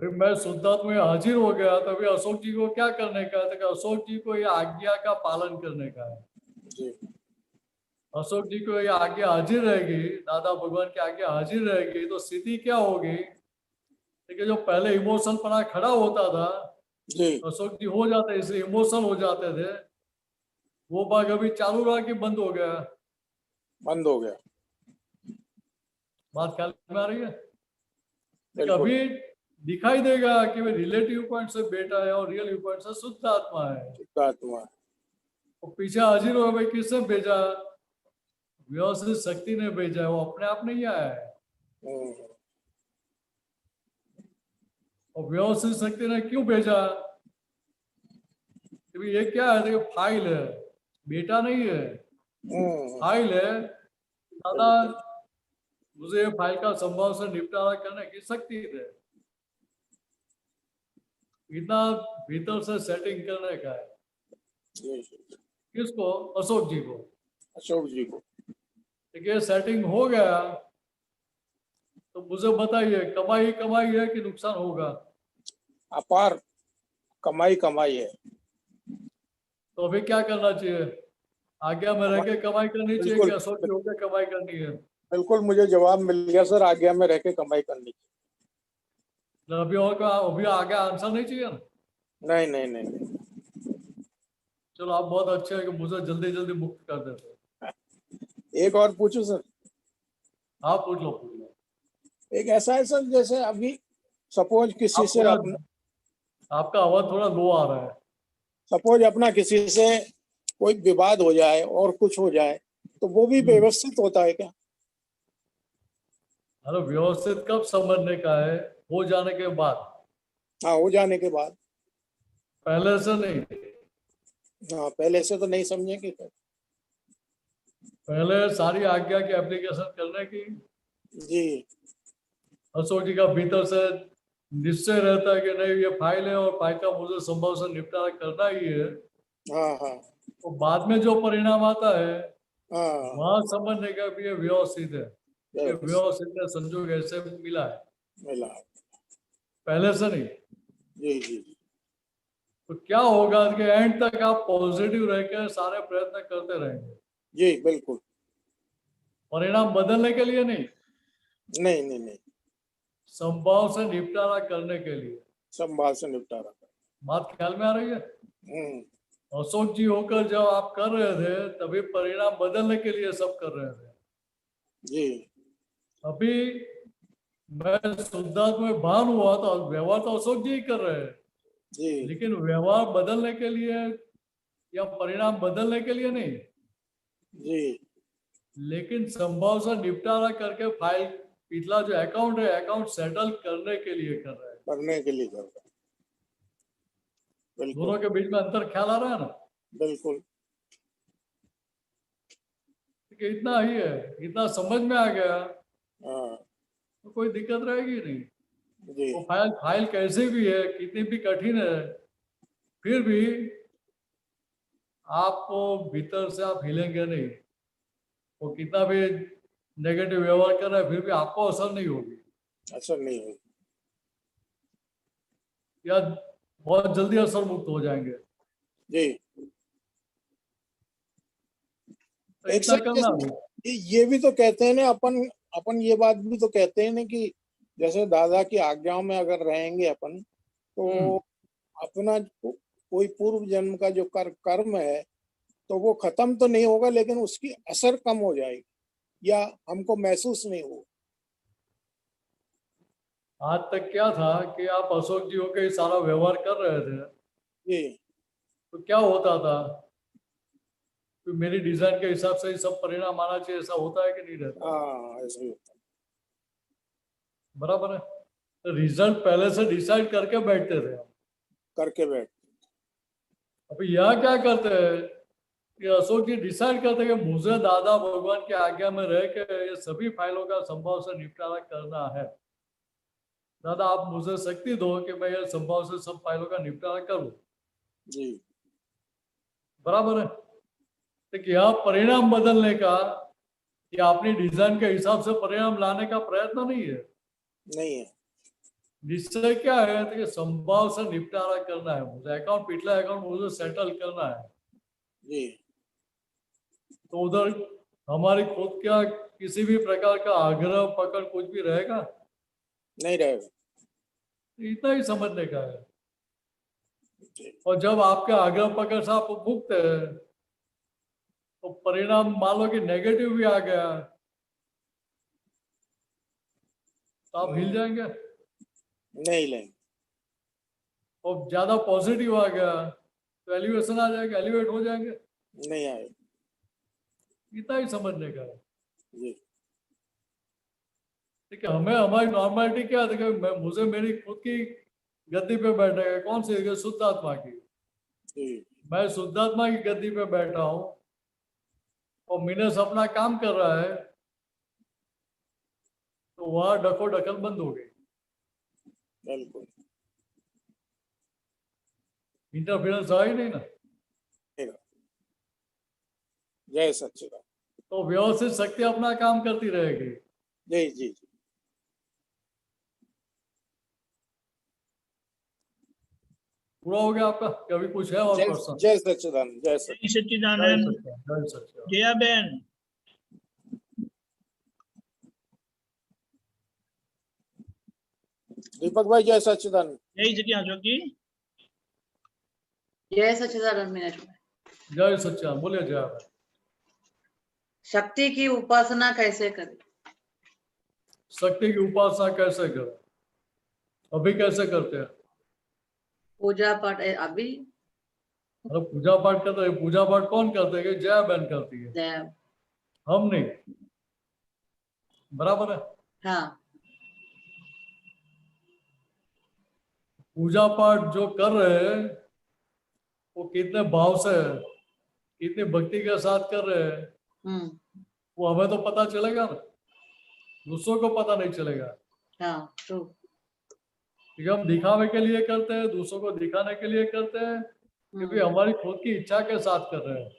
फिर मैं शुद्धात्मा में हाजिर हो गया, तभी अशोक जी को क्या करने का था कि अशोक जी को ये आज्ञा का पालन करने का है। जी अशोक जी को ये आज्ञा हाजिर रहेगी, दादा भगवान की आज्ञा हाजिर रहेगी, तो स्थिति क्या होगी कि जो पहले इमोशन पना खड़ा होता था, जी। अशोक जी हो जाते, इसलिए इमोशन हो जाते थे, वो भाग अभी चालू रहा कि बंद हो गया? बंद हो गया। बात ख्याल में आ रही है? बिल्कुल। अभी दिखाई देगा कि वे रिलेटिव पॉइंट से बेटा है और रियल व्यू पॉइंट से शुद्ध आत्मा है। शुद्धात्मा। और पीछे हाजिर हो भाई, किसने भेजा? व्यवस्थित शक्ति ने भेजा है, वो अपने आप नहीं आया है। हम्म, और व्यवस्थित शक्ति ने क्यों भेजा? क्योंकि ये क्या है, देखो फाइल है, बेटा नहीं है, फाइल है। दादा मुझे ये फाइल का संभव से निपटारा करने की शक्ति है, इतना भीतर से सेटिंग करने का है। जी। किसको? अशोक जी को। अशोक जी को। देखिए सेटिंग हो गया, तो मुझे बताइए कमाई कमाई है कि नुकसान होगा? अपार कमाई कमाई है। तो अभी क्या करना चाहिए? आज्ञा में रह के कमाई करनी चाहिए कि बिल्कुल अशोक जी होकर कमाई करनी है? बिल्कुल, मुझे जवाब मिल गया सर, आज्ञा में रह के कमाई करनी चाहिए। तो अभी और का अभी आगे आंसर नहीं चाहिए ना? नहीं नहीं नहीं नहीं। चलो आप बहुत अच्छे हैं कि मुझे जल्दी जल्दी मुक्त कर देते हैं। एक और पूछूं सर? हाँ पूछ लो पूछ लो। एक ऐसा है सर, जैसे अभी सपोज किसी से अपना आपका आवाज थोड़ा लो आ रहा है। सपोज अपना किसी से कोई विवाद हो जाए और कुछ हो जाए तो वो भी व्यवस्थित होता है क्या? अरे व्यवस्थित कब समझने का है? हो जाने के बाद, हाँ, हो जाने के बाद। पहले से नहीं। हाँ, पहले से तो नहीं समझेंगे फिर। पहले सारी आज्ञा की एप्लीकेशन करने की, जी। अशोक जी का भीतर से निश्चय रहता है कि नहीं ये फाइल है और फाइल का मुझे संभव से निपटारा करना ही है। हाँ हाँ तो बाद में जो परिणाम आता है हाँ। वहां समझने का भी ये व्यवस्थित है, ये व्यवस्थित व्यवस्थित है, संजोग ऐसे मिला है, मिला है। पहले से नहीं। जी जी तो क्या होगा कि एंड तक आप पॉजिटिव रह के सारे प्रयत्न करते रहेंगे, जी, बिल्कुल। परिणाम बदलने के लिए नहीं, नहीं नहीं नहीं, संभव से निपटारा करने के लिए। संभाल से निपटारा कर। बात ख्याल में आ रही है? हम्म। अशोक जी होकर जब आप कर रहे थे तभी परिणाम बदलने के लिए सब कर रहे थे। जी अभी मैं शुद्धात्मा में भान हुआ तो व्यवहार तो अशोक जी ही कर रहे हैं, जी लेकिन व्यवहार बदलने के लिए या परिणाम बदलने के लिए नहीं, जी लेकिन संभव से निपटारा करके फाइल पिछला जो अकाउंट है अकाउंट सेटल करने के लिए कर रहे हैं। करने के लिए कर रहा है। दोनों बिल्कुल के बीच में अंतर ख्याल आ रहा है ना बिल्कुल। कि इतना ही है, इतना समझ में आ गया हाँ तो कोई दिक्कत रहेगी नहीं। जी वो फाइल कैसी भी है, कितनी भी कठिन है, फिर भी आपको भीतर से आप हिलेंगे नहीं। वो कितना भी नेगेटिव व्यवहार कर रहा है फिर भी आपको असर नहीं होगी, असर नहीं होगी। या बहुत जल्दी असर मुक्त हो जाएंगे। जी। तो एक इतना सर करना भी। ये भी तो कहते हैं ना, अपन अपन ये बात भी तो कहते हैं ना कि जैसे दादा की आज्ञाओं में अगर रहेंगे अपन तो अपना कोई पूर्व जन्म का जो कर्म है तो वो खत्म तो नहीं होगा, लेकिन उसकी असर कम हो जाएगी या हमको महसूस नहीं होगा। आज तक क्या था कि आप अशोक जी होकर सारा व्यवहार कर रहे थे जी तो क्या होता था कि मेरी डिजाइन के हिसाब से ही सब परिणाम आना चाहिए, ऐसा होता है कि नहीं रहता? हाँ, ऐसा ही होता बराबर है। तो रिजल्ट पहले से डिसाइड करके बैठते थे हम। करके बैठ। अभी यहाँ क्या करते हैं कि अशोक जी डिसाइड करते हैं कि मुझे दादा भगवान की आज्ञा में रह के ये सभी फाइलों का संभव से निपटारा करना है। दादा आप मुझे शक्ति दो कि मैं ये संभव से सब फाइलों का निपटारा करूं। जी बराबर है। तो यहाँ परिणाम बदलने का या अपनी डिजाइन के हिसाब से परिणाम लाने का प्रयत्न नहीं है। नहीं है। निश्चय क्या है तो संभव से निपटारा करना है, मुझे अकाउंट पिछला अकाउंट मुझे सेटल करना है। जी तो उधर हमारी खुद क्या किसी भी प्रकार का आग्रह पकड़ कुछ भी रहेगा? नहीं रहेगा। इतना ही समझने का है। जी और जब आपके आग्रह पकड़ से आप मुक्त है तो परिणाम मान लो कि नेगेटिव भी आ गया तो आप हिल जाएंगे, नहीं लेंगे। और ज्यादा पॉजिटिव आ गया तो एलिवेशन आ जाएगा, एलिवेट हो जाएंगे। नहीं आएगा। इतना ही समझने का है। जी ठीक है, हमें हमारी नॉर्मलिटी क्या है, मैं मुझे मेरी खुद की गद्दी पे बैठे है, कौन सी है? शुद्ध आत्मा की। जी मैं शुद्धात्मा की गद्दी पे बैठा हूँ और मिनस अपना काम कर रहा है तो वहां डको डकल बंद हो गई, बिल्कुल। इंटरफेरेंस आ ही नहीं ना। जय सच्चिदानंद। तो व्यवस्थित शक्ति अपना काम करती रहेगी। जी जी जी। पूरा हो गया आपका? कभी कुछ है और जय प्रश्न? जय सच्चिदानंद। जय जय सच्चिदानंद। जय सच्चिदानंद। सच्चिदानंद, जय सच्चिदानंद। जया बहन। दीपक भाई जय सच्चिदानंद। जय सच्चिदानंद अशोक जी। जय सच्चिदानंद मीनाज भाई। जय सच्चिदानंद, बोलिए जय भाई। शक्ति की उपासना कैसे करें? शक्ति की उपासना कैसे करें? अभी कैसे करते हैं? पूजा पाठ अभी मतलब पूजा पाठ करते हैं, पूजा पाठ कौन करते हैं? जया बहन करती है, जय। हम नहीं। बराबर है। हाँ। पूजा पाठ जो कर रहे हैं वो कितने भाव से, कितनी भक्ति के साथ कर रहे हैं, हम्म। वो हमें तो पता चलेगा ना, दूसरों को पता नहीं चलेगा। हाँ, ट्रू। क्योंकि हम दिखावे के लिए करते हैं, दूसरों को दिखाने के लिए करते हैं, क्योंकि हमारी खुद की इच्छा के साथ कर रहे हैं।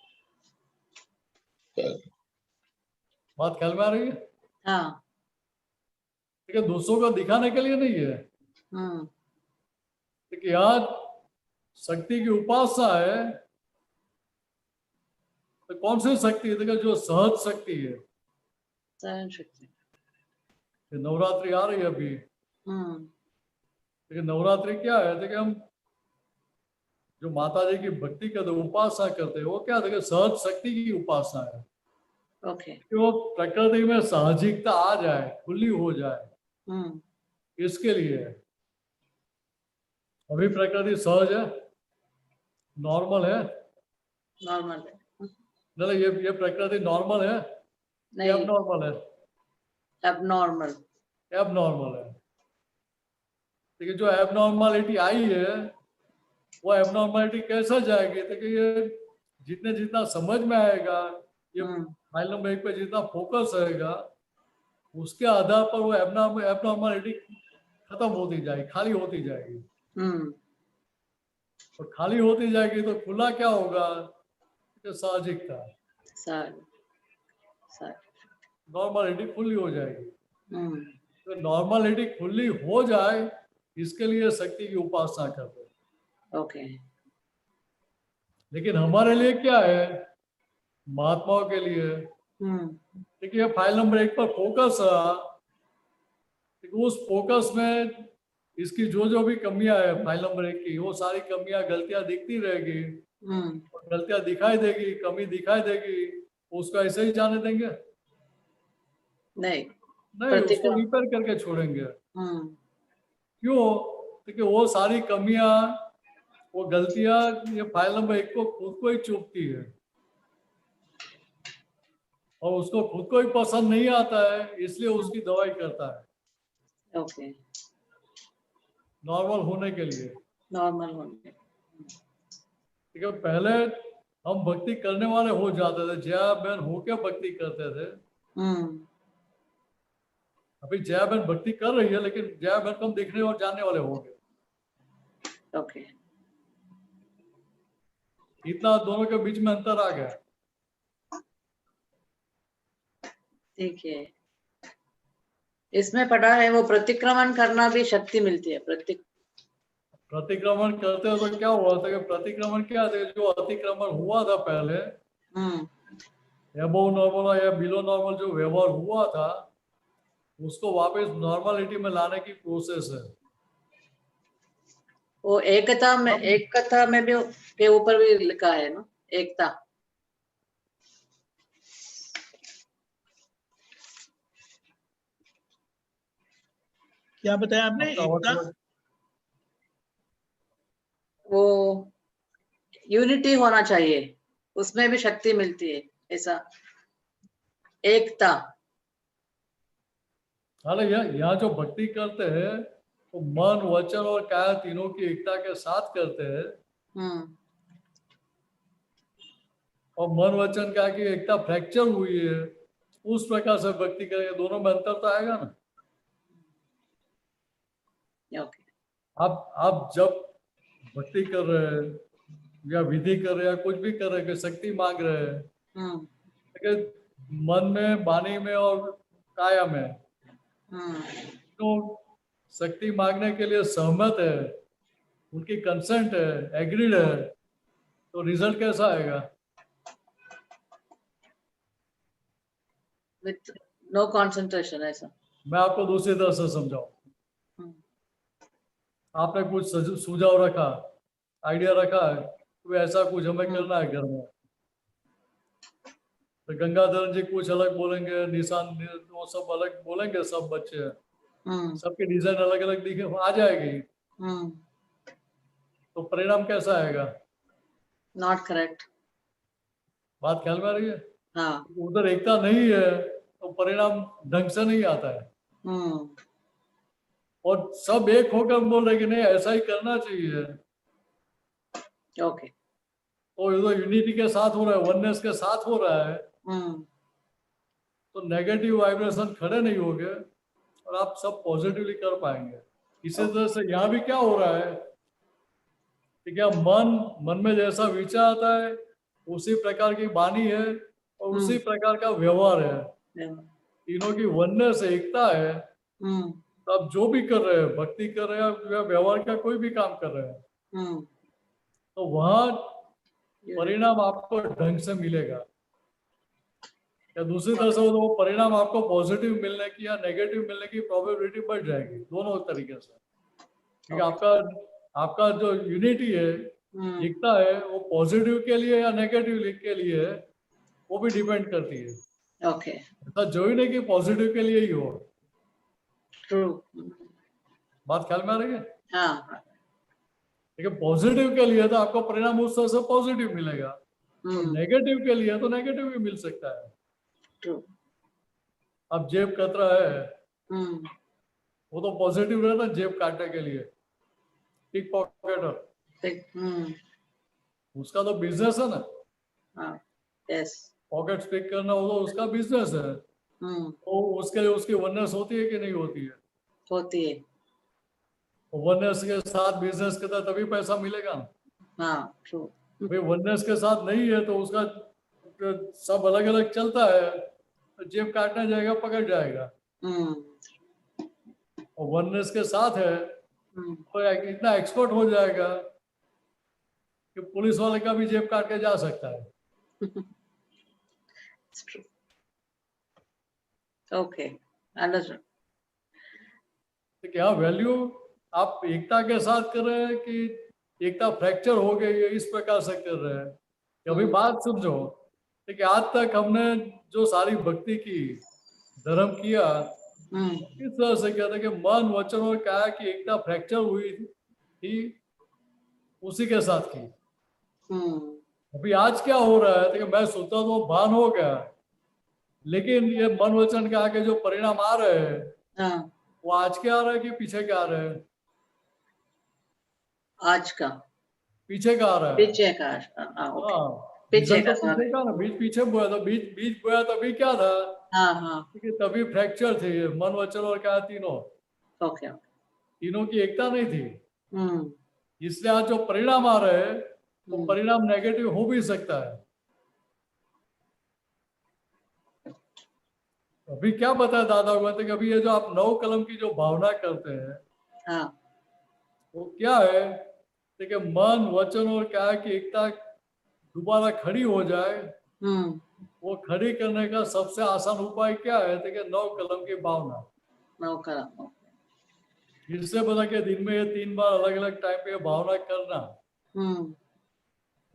बात ख्याल में आ रही है? हाँ। ठीक है, दूसरों को दिखाने के लिए नहीं है। हम्म। देखिए आज शक्ति की उपासना है, तो कौन सी शक्ति है? देखिए जो सहज शक्ति है। सहन शक्ति। ये नवरात्रि आ रही है अभी। हम्म। देखिए नवरात्रि क्या है? देखिए हम जो माता जी की भक्ति करते, उपासना करते हैं, वो क्या? देखिए सहज शक्ति की उपासना है ओके। कि वो प्रकृति में साहजिकता आ जाए, खुली हो जाए, हम्म। इसके लिए है। अभी प्रकृति सहज है, नॉर्मल है? नॉर्मल है। नहीं, ये प्रकृति नॉर्मल है, नहीं, अब नॉर्मल है, एबनॉर्मल। अब नॉर्मल है। देखिए जो एबनॉर्मलिटी आई है, वो एबनॉर्मलिटी कैसे जाएगी? देखिए ये जितने जितना समझ में आएगा, ये फाइल नंबर 1 पे जितना फोकस रहेगा, उसके आधार पर वो एबनॉर्मलिटी खत्म होती जाएगी, खाली होती जाएगी। और खाली होती जाएगी तो खुला क्या होगा? साहजिकता, नॉर्मलिटी खुली हो जाएगी। तो नॉर्मलिटी खुली हो जाए, इसके लिए शक्ति की उपासना करते हैं। ओके। लेकिन हमारे लिए क्या है? महात्माओं के लिए देखिए फाइल नंबर 1 पर फोकस रहा, उस फोकस में इसकी जो भी कमियां है फाइल नंबर 1 की, वो सारी कमियां, गलतियां दिखती रहेगी, गलतियां दिखाई देगी, कमी दिखाई देगी, उसको ऐसे ही जाने देंगे? नहीं, उसको रिपेयर करके छोड़ेंगे। क्यों? क्योंकि वो सारी कमियां, वो गलतियां, ये फाइल नंबर 1 को खुद को ही चुभती है, और उसको खुद को ही पसंद नहीं आता है, इसलिए उसकी दवाई करता है। ओके। नॉर्मल होने के लिए। नॉर्मल होने। ठीक है, पहले हम भक्ति करने वाले हो जाते थे, जया बहन होके भक्ति करते थे। अभी जया बहन भक्ति कर रही है, लेकिन जया बहन को हम देखने और जानने वाले होंगे। ओके। इतना दोनों के बीच में अंतर आ गया। ठीक है। इसमें पढ़ा है वो प्रतिक्रमण करना भी शक्ति मिलती है। प्रतिक्रमण करते हो तो क्या हुआ था? कि प्रतिक्रमण क्या था? जो अतिक्रमण हुआ था पहले, अबव नॉर्मल या बिलो नॉर्मल जो व्यवहार हुआ था, उसको वापस नॉर्मलिटी में लाने की प्रोसेस है। वो एकता में भी के ऊपर भी लिखा है ना, एकता। क्या बताया आपने? एकता? वो यूनिटी होना चाहिए, उसमें भी शक्ति मिलती है, ऐसा एकता। हालांकि यहाँ जो भक्ति करते हैं वो मन, वचन और काया तीनों की एकता के साथ करते हैं। और मन वचन का की एकता फ्रैक्चर हुई है, उस प्रकार से भक्ति करेंगे, दोनों में अंतर तो आएगा ना। आप जब भक्ति कर रहे हैं या विधि कर रहे हैं या कुछ भी कर रहे हैं, शक्ति मांग रहे हैं, मन में, वाणी में और काया में, तो शक्ति मांगने के लिए सहमत है, उनकी कंसेंट है, एग्रीड है, तो रिजल्ट कैसा आएगा? With no concentration. ऐसा मैं आपको दूसरी तरह से समझाऊं। आपने कुछ सुझाव रखा, आइडिया रखा है, तो ऐसा कुछ हमें करना है घर में, तो गंगाधर जी कुछ अलग बोलेंगे, निशान वो सब अलग बोलेंगे, सब बच्चे, सबके डिजाइन अलग अलग दिखे, आ जाएगी, तो परिणाम कैसा आएगा? Not correct. बात ख्याल में आ रही है? हाँ। उधर एकता नहीं है तो परिणाम ढंग से नहीं आता है। और सब एक होकर बोल रहे कि नहीं ऐसा ही करना चाहिए, ओके। तो ये तो यूनिटी के साथ हो रहा है, वननेस के साथ हो रहा है, तो नेगेटिव वाइब्रेशन खड़े नहीं होंगे और आप सब पॉजिटिवली कर पाएंगे। इसी तरह से यहाँ भी क्या हो रहा है कि क्या मन में जैसा विचार आता है उसी प्रकार की वाणी है और उसी प्रकार का व्यवहार है। तीनों की वननेस एकता है, तो आप जो भी कर रहे हैं, भक्ति कर रहे हैं या व्यवहार का कोई भी काम कर रहे हैं, तो वहां परिणाम आपको ढंग से मिलेगा। या दूसरी तरह से वो परिणाम आपको पॉजिटिव मिलने की या नेगेटिव मिलने की प्रोबेबिलिटी बढ़ जाएगी, दोनों तरीके से। क्योंकि आपका जो यूनिटी है, एकता है, वो पॉजिटिव के लिए या नेगेटिव के लिए है, वो भी डिपेंड करती है। ओके। ऐसा जो ही नहीं कि पॉजिटिव के लिए ही हो। ट्रू। बात ख्याल में आ रही है? हाँ। लेकिन पॉजिटिव के लिए तो आपको परिणाम उस तरह से पॉजिटिव मिलेगा, नेगेटिव के लिए तो नेगेटिव भी मिल सकता है। ट्रू। अब जेब कतरा है, वो तो पॉजिटिव रहता है जेब काटने के लिए, पिक पॉकेटर, उसका तो बिजनेस है ना। यस। पॉकेट पिक करना वो तो उसका बिजनेस है, तो उसके लिए उसकी वननेस होती है कि नहीं होती है? होती है। वननेस के साथ बिजनेस के साथ तभी पैसा मिलेगा ना। हाँ, ट्रू। भाई वननेस के साथ नहीं है तो उसका सब अलग अलग चलता है, तो जेब काटने जाएगा पकड़ जाएगा। और वननेस के साथ है तो इतना एक्सपर्ट हो जाएगा कि पुलिस वाले का भी जेब काट के जा सकता है। Okay, understood. तो क्या वैल्यू आप एकता के साथ कर रहे हैं कि एकता फ्रैक्चर हो गई है इस प्रकार से कर रहे हैं? अभी बात समझो कि आज तक हमने जो सारी भक्ति की, धर्म किया, इस तरह से कहते कि मन वचन और काया की एकता फ्रैक्चर हुई थी, उसी के साथ की। अभी आज क्या हो रहा है कि मैं सोचता तो भान हो गया, लेकिन ये मन वचन के आगे जो परिणाम आ रहे हैं, वो आज के आ रहे हैं कि पीछे के आ रहे हैं? आज का। पीछे का आ रहा है। पीछे का। पीछे का ना, बीच पीछे बोया था, बीच बोया तभी क्या था? क्योंकि तभी फ्रैक्चर थे मन वचन और क्या तीनों। ओके। तीनों की एकता नहीं थी, इसलिए आज जो परिणाम आ रहे हैं वो परिणाम नेगेटिव हो भी सकता है। अभी क्या बताया दादा हुआ था कि अभी ये जो आप 9 कलम की जो भावना करते हैं, वो क्या है कि मन वचन और क्या की एकता दोबारा खड़ी हो जाए, वो खड़ी करने का सबसे आसान उपाय क्या है? कि 9 कलम की भावना। 9 कलम। इससे बता के दिन में ये 3 बार अलग अलग टाइम पे भावना करना,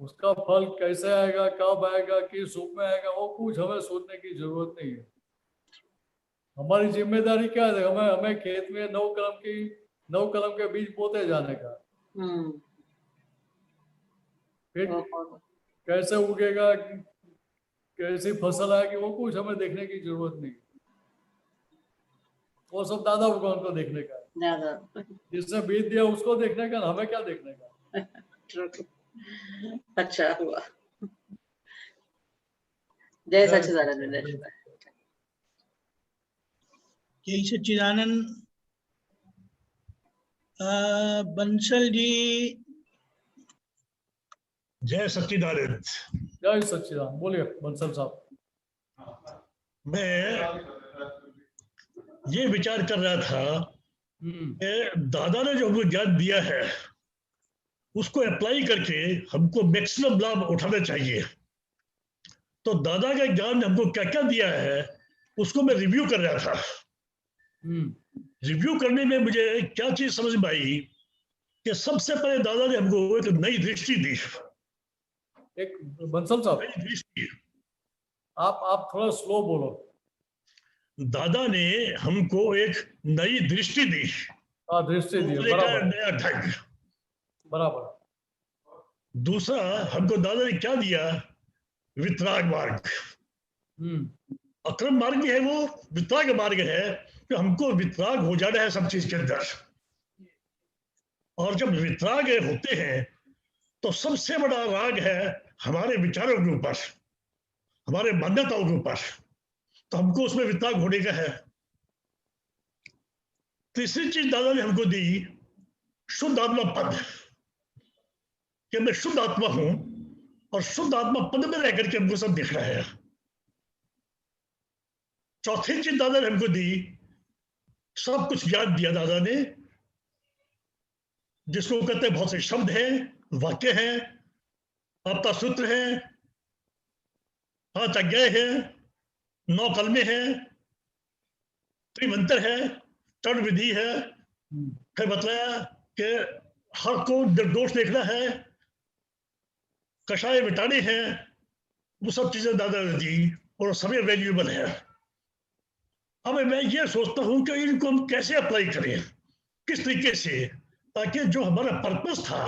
उसका फल कैसे आएगा, कब आएगा, किस रूप में आएगा, वो कुछ हमें सोचने की जरूरत नहीं है। हमारी जिम्मेदारी क्या है? हमें खेत में 9 कलम के बीज बोते जाने का। फिर कैसे उगेगा, कैसी फसल आएगी, वो कुछ हमें देखने की जरूरत नहीं। वो सब दादा भगवान को देखने का, जिसने बीज दिया उसको देखने का, हमें क्या देखने का। अच्छा हुआ। जय सच्चिदानंद। जय सच्चिदानंद। बंसल जी। जय सच्चिदानंद। जय सच्चिदानंद। बोलिए बंसल साहब। मैं ये विचार कर रहा था कि दादा ने जो हमको ज्ञान दिया है उसको अप्लाई करके हमको मैक्सिमम लाभ उठाना चाहिए। तो दादा का ज्ञान हमको क्या क्या दिया है उसको मैं रिव्यू कर रहा था। रिव्यू करने में मुझे क्या चीज समझ में आई कि सबसे पहले दादा ने हमको एक नई दृष्टि दी। एक बंसल साहब, नई दृष्टि। आप थोड़ा स्लो बोलो। दादा ने हमको एक नई दृष्टि दी। दृष्टि दी, नया ढंग। बराबर। दूसरा हमको दादा ने क्या दिया, वितराग मार्ग। अक्रम मार्ग है वो, वितराग मार्ग है कि हमको वितराग हो जाना है सब चीज के अंदर। और जब वितराग होते हैं तो सबसे बड़ा राग है हमारे विचारों के ऊपर, हमारे मान्यताओं के ऊपर, तो हमको उसमें वितराग होने का है। तीसरी चीज दादा ने हमको दी, शुद्ध आत्मा पद, कि मैं शुद्ध आत्मा हूं और शुद्ध आत्मा पद में रह करके हमको सब देखना है। चौथी चीज दादा ने हमको दी, सब कुछ ज्ञान दिया दादा ने, जिसको कहते हैं बहुत से शब्द हैं, वाक्य हैं, आपका सूत्र है, 5 आज्ञाएं हैं, 9 कलमे हैं, त्रिमंत्र है, चरण विधि है। फिर बताया कि हर को निर्दोष देखना है, कषाय मिटाने हैं, वो सब चीजें दादा ने दी और सभी वैल्यूएबल है। अब मैं ये सोचता हूं कि इनको हम कैसे अप्लाई करें, किस तरीके से, ताकि जो हमारा पर्पस था,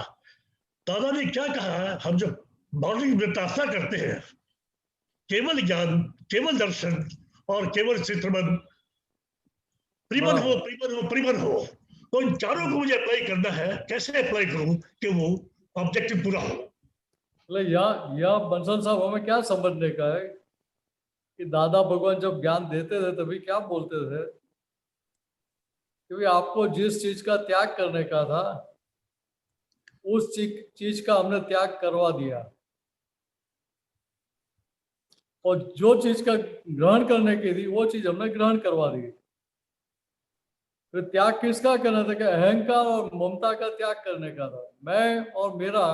दादा ने क्या कहा, हम जो मॉर्निंग में प्रार्थना करते हैं, केवल ज्ञान, केवल दर्शन और केवल चित्रमन, परिमन हो, परिमन हो, परिमन हो, तो इन चारों को मुझे अप्लाई करना है। कैसे अप्लाई करूं कि वो ऑब्जेक्टिव पूरा हो। या बंसल साहब हमें क्या समझने का है कि दादा भगवान जब ज्ञान देते थे तभी क्या बोलते थे, क्योंकि आपको जिस चीज का त्याग करने का था उस चीज का हमने त्याग करवा दिया, और जो चीज का ग्रहण करने की थी वो चीज हमने ग्रहण करवा दी। फिर त्याग किसका करना था कि अहंकार और ममता का त्याग करने का था, मैं और मेरा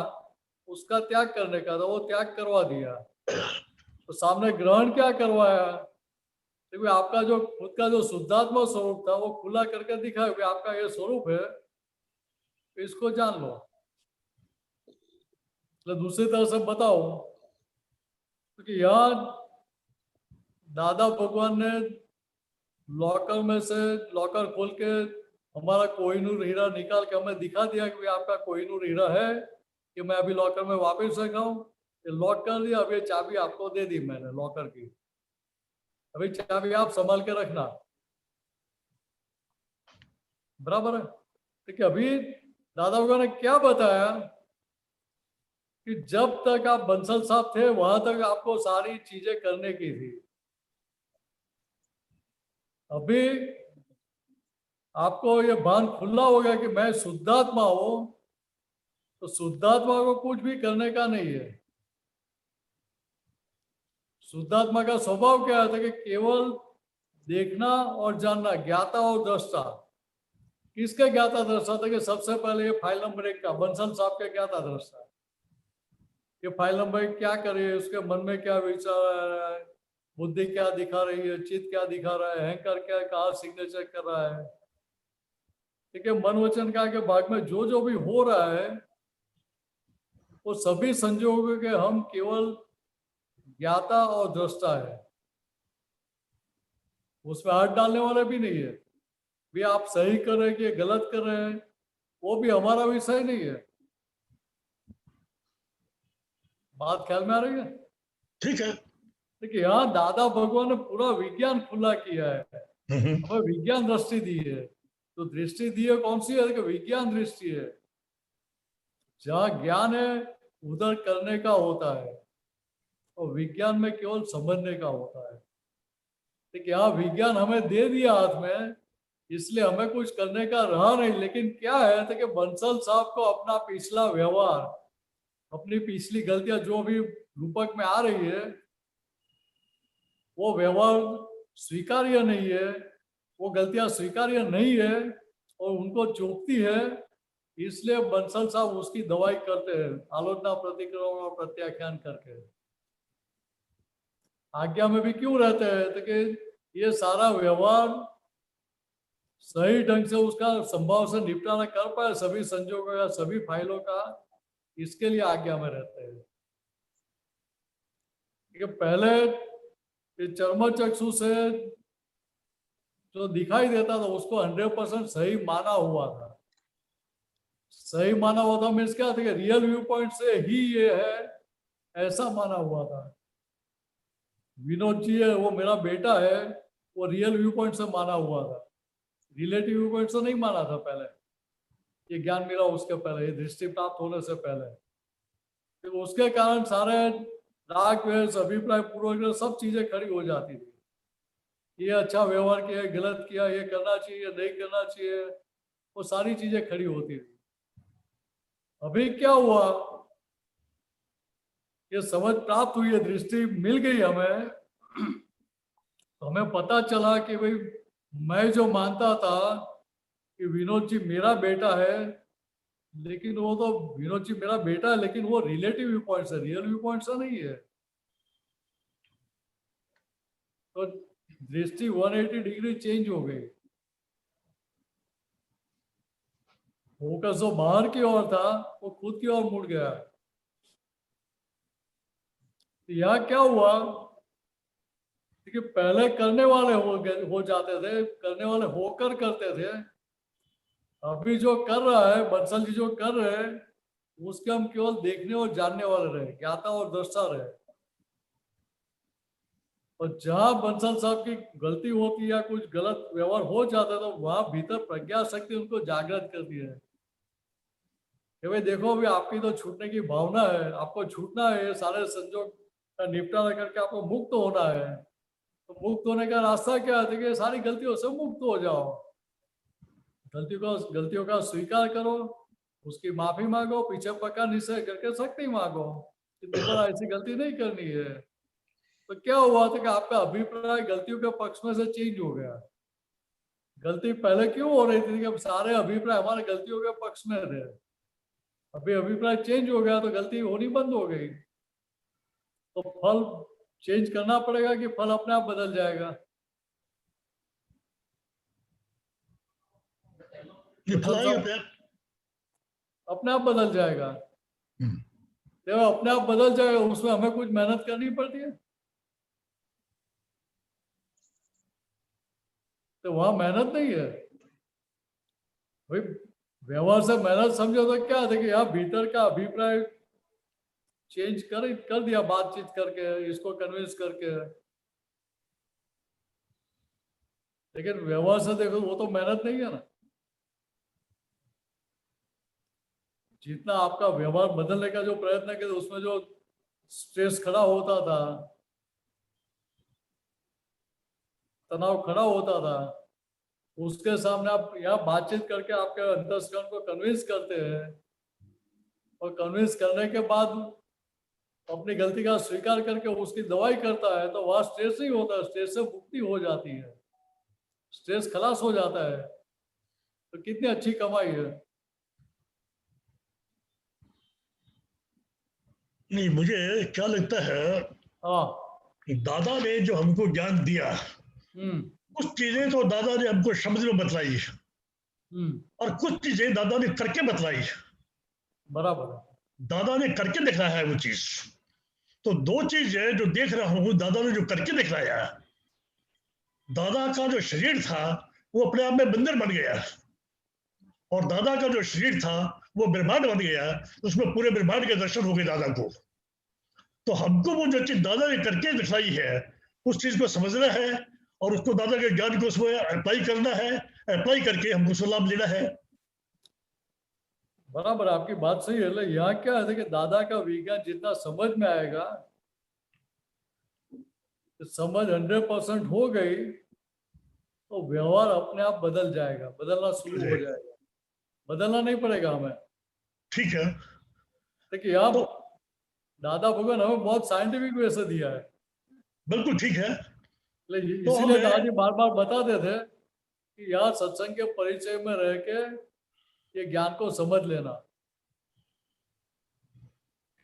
उसका त्याग करने का था, वो त्याग करवा दिया। तो सामने ग्रहण क्या करवाया, क्योंकि आपका जो खुद का जो शुद्धात्मा स्वरूप था वो खुला करके दिखाया कि आपका ये स्वरूप है, इसको जान लो। तो दूसरी तरह से बताओ, क्योंकि यहाँ दादा भगवान ने लॉकर में से लॉकर खोल के हमारा कोहिनूर हीरा निकाल के हमें दिखा दिया कि आपका कोहिनूर हीरा है, कि मैं अभी लॉकर में वापस रखाऊं, लॉक कर दिया। अब ये चाबी आपको दे दी मैंने लॉकर की, अभी चाबी आप संभाल के रखना, बराबर है। ठीक है, अभी दादा भगवान ने क्या बताया कि जब तक आप बंसल साहब थे वहां तक आपको सारी चीजें करने की थी। अभी आपको ये भान खुला हो गया कि मैं शुद्धात्मा हूं, तो शुद्धात्मा को कुछ भी करने का नहीं है। शुद्धात्मा का स्वभाव क्या था कि केवल देखना और जानना, ज्ञाता और दृष्टा। किसका ज्ञाता दृष्टा था कि सबसे पहले ये फाइल नंबर 1 का बंसल साहब का ज्ञाता दृष्टा, ये फाइल नंबर 1 क्या करे, उसके मन में क्या विचार आ रहा है, बुद्धि क्या दिखा रही है, चित्त क्या दिखा रहा है, अहंकार क्या, कहाँ सिग्नेचर कर रहा है। ठीक है, मन वचन का के भाग में जो जो भी हो रहा है वो सभी संजोगों के हम केवल ज्ञाता और दृष्टा है, उसमें हाथ डालने वाला भी नहीं है। भी आप सही कर रहे हैं कि गलत कर रहे हैं वो भी हमारा विषय नहीं है। बात ख्याल में आ रही है? ठीक है। देखिए, यहाँ दादा भगवान ने पूरा विज्ञान खुला किया है, हमें विज्ञान दृष्टि दी है। तो दृष्टि दी है कौन सी है कि विज्ञान दृष्टि है। जहाँ ज्ञान है उधर करने का होता है, और विज्ञान में केवल समझने का होता है। देखिए, यहाँ विज्ञान हमें दे दिया हाथ में, इसलिए हमें कुछ करने का रहा नहीं। लेकिन क्या है तो कि बंसल साहब को अपना पिछला व्यवहार, अपनी पिछली गलतियां जो भी रूपक में आ रही है, वो व्यवहार स्वीकार्य नहीं है, वो गलतियां स्वीकार्य नहीं है और उनको चुभती है। इसलिए बंसल साहब उसकी दवाई करते हैं, आलोचना, प्रतिक्रमण और प्रत्याख्यान करके। आज्ञा में भी क्यों रहते हैं तो कि ये सारा व्यवहार सही ढंग से उसका संभाव से निपटारा कर पाए, सभी संजोगों का, सभी फाइलों का, इसके लिए आज्ञा में रहते हैं। पहले ये चर्म चक्षु से जो दिखाई देता था उसको 100% सही माना हुआ था, सही माना हुआ था मीन्स क्या था कि रियल व्यू पॉइंट से ही ये है, ऐसा माना हुआ था। विनोद जी है वो मेरा बेटा है, वो रियल व्यू पॉइंट से माना हुआ था, रिलेटिव व्यू पॉइंट से नहीं माना था पहले। ये ज्ञान मिला उसके पहले, ये दृष्टि प्राप्त होने से पहले। तो उसके कारण सारे राग द्वेष अभिप्राय पूर्वग्रह सब चीजें खड़ी हो जाती थी। ये अच्छा व्यवहार किया, गलत किया, ये करना चाहिए, नहीं करना चाहिए, वो सारी चीजें खड़ी होती थी। अभी क्या हुआ, ये समझ प्राप्त हुई है, दृष्टि मिल गई हमें, तो हमें पता चला कि भाई मैं जो मानता था कि विनोद जी मेरा बेटा है, लेकिन वो तो विनोद जी मेरा बेटा है, लेकिन वो रिलेटिव व्यू पॉइंट से, रियल व्यू पॉइंट से नहीं है। तो दृष्टि 180 डिग्री चेंज हो गई। फोकस जो बाहर की ओर था वो खुद की ओर मुड़ गया। यहाँ क्या हुआ कि पहले करने वाले हो जाते थे, करने वाले होकर करते थे। अभी जो कर रहा है बंसल जी, जो कर रहे हैं, उसके हम केवल देखने और जानने वाले रहे, ज्ञाता और दृष्टा रहे। और जहां बंसल साहब की गलती होती या कुछ गलत व्यवहार हो जाता है, तो वहां भीतर प्रज्ञा शक्ति उनको जागृत करती है कि भाई देखो, अभी आपकी तो छूटने की भावना है, आपको छूटना है, सारे संजोग का निपटारा करके आपको मुक्त होना है। तो मुक्त होने का रास्ता क्या है कि सारी गलतियों से मुक्त हो जाओ, गलतियों का स्वीकार करो, उसकी माफी मांगो, पीछे पक्का निश्चय करके शक्ति मांगो कि दोबारा ऐसी गलती नहीं करनी है। तो क्या हुआ था कि आपका अभिप्राय गलतियों के पक्ष में से चेंज हो गया। गलती पहले क्यों हो रही थी कि सारे अभिप्राय हमारे गलतियों के पक्ष में थे, अभी अभिप्राय चेंज हो गया तो गलती होनी बंद हो गई। तो फल चेंज करना पड़ेगा कि फल अपने आप बदल जाएगा? अपने आप बदल जाएगा। जब अपने आप बदल जाएगा उसमें हमें कुछ मेहनत करनी पड़ती है, तो वहां मेहनत नहीं है भाई। व्यवहार से मेहनत समझो तो क्या था कि यहाँ भीतर का अभिप्राय चेंज कर दिया, बातचीत करके, इसको कन्विंस करके। लेकिन व्यवहार से देखो वो तो मेहनत नहीं है ना। जितना आपका व्यवहार बदलने का जो प्रयत्न किया उसमें जो स्ट्रेस खड़ा होता था, तनाव खड़ा होता था, उसके सामने आप यहाँ बातचीत करके आपके अंतस्करण को कन्विंस करते हैं, और कन्विंस करने के बाद अपनी गलती का स्वीकार करके उसकी दवाई करता है, तो वहां स्ट्रेस नहीं होता, स्ट्रेस से मुक्ति हो जाती है, स्ट्रेस खलास हो जाता है। तो कितनी अच्छी कमाई है। नहीं, मुझे क्या लगता है, हाँ, दादा ने जो हमको ज्ञान दिया, कुछ चीजें तो दादा ने हमको शब्द में बतलाई, और कुछ चीजें दादा ने करके बतलाई। बराबर। दादा ने करके दिखाया है वो चीज। तो दो चीजें जो देख रहा हूं, दादा ने जो करके दिखाया, दादा का जो शरीर था वो अपने आप में बंदर बन गया, और दादा का जो शरीर था वो ब्रह्मांड बन गया, उसमें पूरे ब्रह्मांड के दर्शन हो गए दादा को। तो हमको वो जो चीज दादा ने करके दिखाई है उस चीज को समझना है, और उसको दादा के ज्ञान को उसमें अप्लाई करना है, अप्लाई करके हमको उसका लाभ लेना है। बराबर, आपकी बात सही है। यहाँ क्या है कि दादा का विज्ञान जितना समझ में आएगा, समझ 100% हो गई तो व्यवहार अपने आप बदल जाएगा, बदलना शुरू हो जाएगा, बदलना नहीं पड़ेगा हमें। ठीक है। देखिए यहाँ दादा भगवान हमें बहुत साइंटिफिक वे से दिया है। बिल्कुल ठीक है। इसीलिए दादी बार बार बताते थे कि यहाँ सत्संग के परिचय में रह के ये ज्ञान को समझ लेना।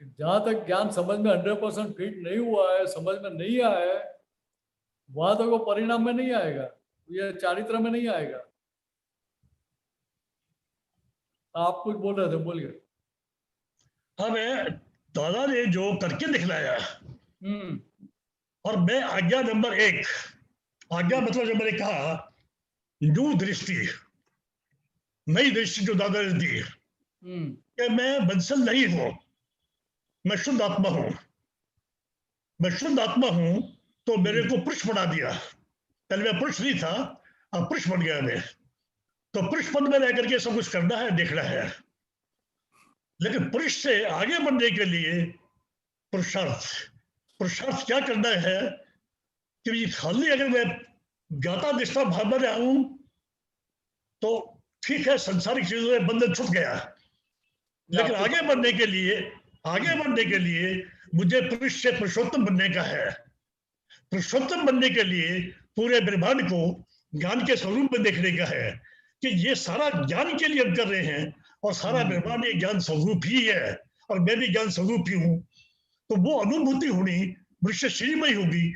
जहां तक ज्ञान समझ में 100% फिट नहीं हुआ है, समझ में नहीं आया है, वहां तक वो परिणाम में नहीं आएगा, ये चारित्र में नहीं आएगा। आप कुछ बोल रहे थे, बोलिए। हमें दादा ने जो करके दिखलाया, और मैं आज्ञा नंबर 1, आज्ञा मतलब जो मैंने कहा न्यू दृष्टि, नई दृष्टि जो दादा ने दी, कि मैं बंसल नहीं हूं, मैं शुद्ध आत्मा हूं। मैं शुद्ध आत्मा हूं तो मेरे को पुरुष बना दिया। पहले मैं पुरुष नहीं था, अब पुरुष बन गया मैं। तो पुरुष पद में रह करके सब कुछ करना है, देखना है। लेकिन पुरुष से आगे बढ़ने के लिए पुरुषार्थ क्या करना है कि खाली अगर मैं ज्ञाता दृष्टा भाव में रहा हूं तो ठीक है, सांसारिक चीजों में बंधन छूट गया। लेकिन आगे बढ़ने के लिए मुझे पुरुष से पुरुषोत्तम बनने का है। पुरुषोत्तम बनने के लिए पूरे ब्रह्मांड को ज्ञान के स्वरूप में देखने का है कि ये सारा ज्ञान के लिए हम कर रहे हैं और सारा ब्रह्मांड ये ज्ञान स्वरूप ही है और मैं भी ज्ञान स्वरूप ही हूं। तो वो अनुभूति होनी मनुष्य शरीर में ही होगी।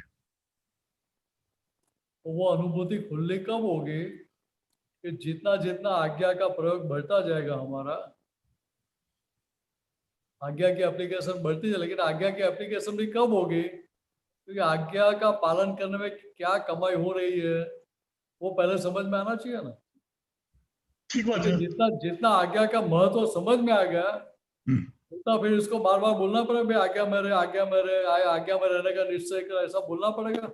वो अनुभूति खुलने कब होगी कि जितना जितना आज्ञा का प्रयोग बढ़ता जाएगा हमारा, आज्ञा की एप्लीकेशन बढ़ती है। लेकिन आज्ञा की एप्लीकेशन भी कब होगी? क्योंकि आज्ञा का पालन करने में क्या कमाई हो रही है वो पहले समझ में आना चाहिए ना। ठीक बात है। जितना जितना आज्ञा का महत्व समझ में आ गया उतना फिर इसको बार बार बोलना पड़ेगा, भाई आज्ञा मेरे आज्ञा में रहने का निश्चय कर, ऐसा बोलना पड़ेगा?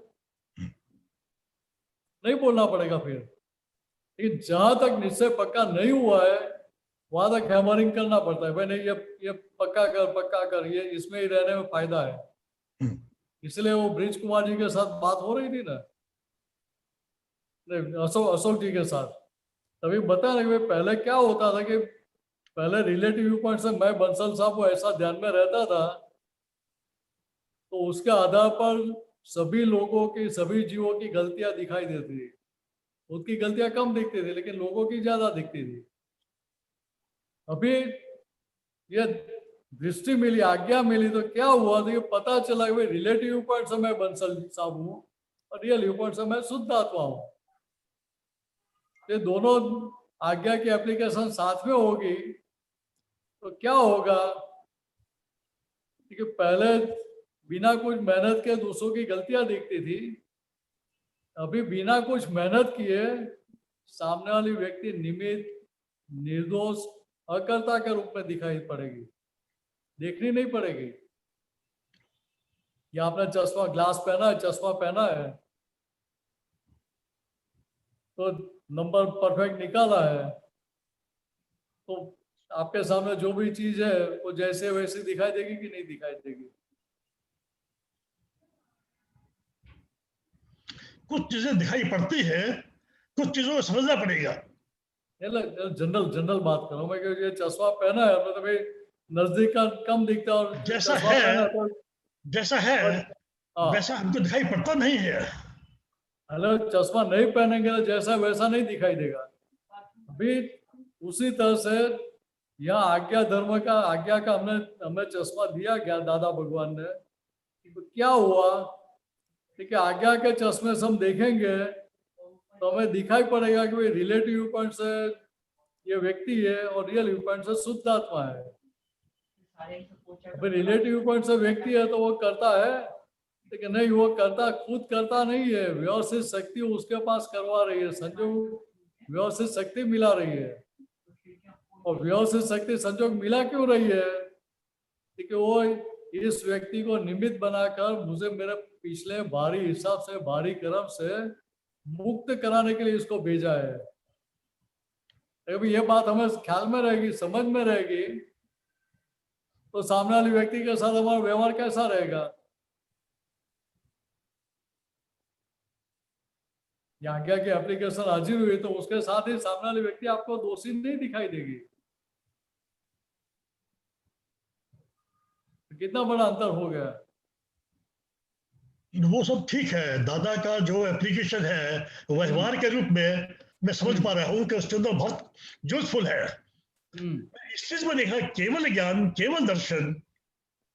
नहीं बोलना पड़ेगा फिर। लेकिन जहां तक निश्चय पक्का नहीं हुआ है वहां तक हैमरिंग करना पड़ता है, भाई नहीं ये पक्का कर, ये इसमें ही रहने में फायदा है। इसलिए वो ब्रिज कुमार जी के साथ बात हो रही थी ना, अशोक जी के साथ, तभी बता रहे पहले क्या होता था कि पहले रिलेटिव व्यू पॉइंट से मैं बंसल साहब को ऐसा ध्यान में रहता था तो उसके आधार पर सभी लोगों की, सभी जीवों की गलतियां दिखाई देती थी। उसकी गलतियां कम दिखती थी लेकिन लोगों की ज्यादा दिखती थी। अभी ये दृष्टि मिली, आज्ञा मिली तो क्या हुआ तो ये पता चला कि रिलेटिव व्यू पॉइंट से मैं बंसल साहब हूँ और रियल व्यू पॉइंट से मैं शुद्ध आत्मा हूँ। ये दोनों आज्ञा की एप्लीकेशन साथ में होगी तो क्या होगा कि पहले बिना कुछ मेहनत के दूसरों की गलतियां दिखती थी, अभी बिना कुछ मेहनत किए सामने वाली व्यक्ति निमित्त, निर्दोष, अकर्ता के रूप में दिखाई पड़ेगी, देखनी नहीं पड़ेगी। या आपने चश्मा ग्लास पहना है, चश्मा पहना है तो नंबर परफेक्ट निकाला है तो आपके सामने जो भी चीज है वो जैसे वैसे दिखाई देगी कि नहीं दिखाई देगी? कुछ चीजें दिखाई पड़ती है, कुछ चीजों को समझना पड़ेगा। जनरल बात कर रहा हूँ मैं कि ये चश्मा पहना है मतलब भाई नजदीक का कम दिखता है और जैसा है वैसा हमको दिखाई पड़ता नहीं है। हेलो, चश्मा नहीं पहनेंगे तो जैसा वैसा नहीं दिखाई देगा। अभी उसी तरह से यहाँ आज्ञा धर्म का, आज्ञा का हमें चश्मा दिया गया दादा भगवान ने, तो क्या हुआ कि आज्ञा के चश्मे से हम देखेंगे तो हमें दिखाई पड़ेगा कि भाई रिलेटिव व्यू पॉइंट से ये व्यक्ति है और रियल व्यू पॉइंट से शुद्ध आत्मा है। अभी रिलेटिव व्यू पॉइंट से व्यक्ति है तो वो करता है, लेकिन नहीं, वो खुद करता नहीं है, व्यवस्थित शक्ति उसके पास करवा रही है, संजोग व्यवस्थित शक्ति मिला रही है। और व्यवस्थित शक्ति संजोग मिला क्यों रही है? क्योंकि वो इस व्यक्ति को निमित्त बनाकर मुझे मेरे पिछले भारी हिसाब से, भारी कर्म से मुक्त कराने के लिए इसको भेजा है। अभी ये बात हमें ख्याल में रहेगी, समझ में रहेगी तो सामने वाले व्यक्ति के साथ हमारा व्यवहार कैसा रहेगा? आज्ञा की एप्लीकेशन हाजिर हुई तो उसके साथ ही सामने वाले व्यक्ति आपको दोषी नहीं दिखाई देगी। कितना बड़ा अंतर हो गया। वो सब ठीक है, दादा का जो एप्लीकेशन है व्यवहार के रूप में मैं समझ पा रहा हूँ कि उसके अंदर बहुत यूजफुल है। इस चीज में देखा केवल ज्ञान, केवल दर्शन,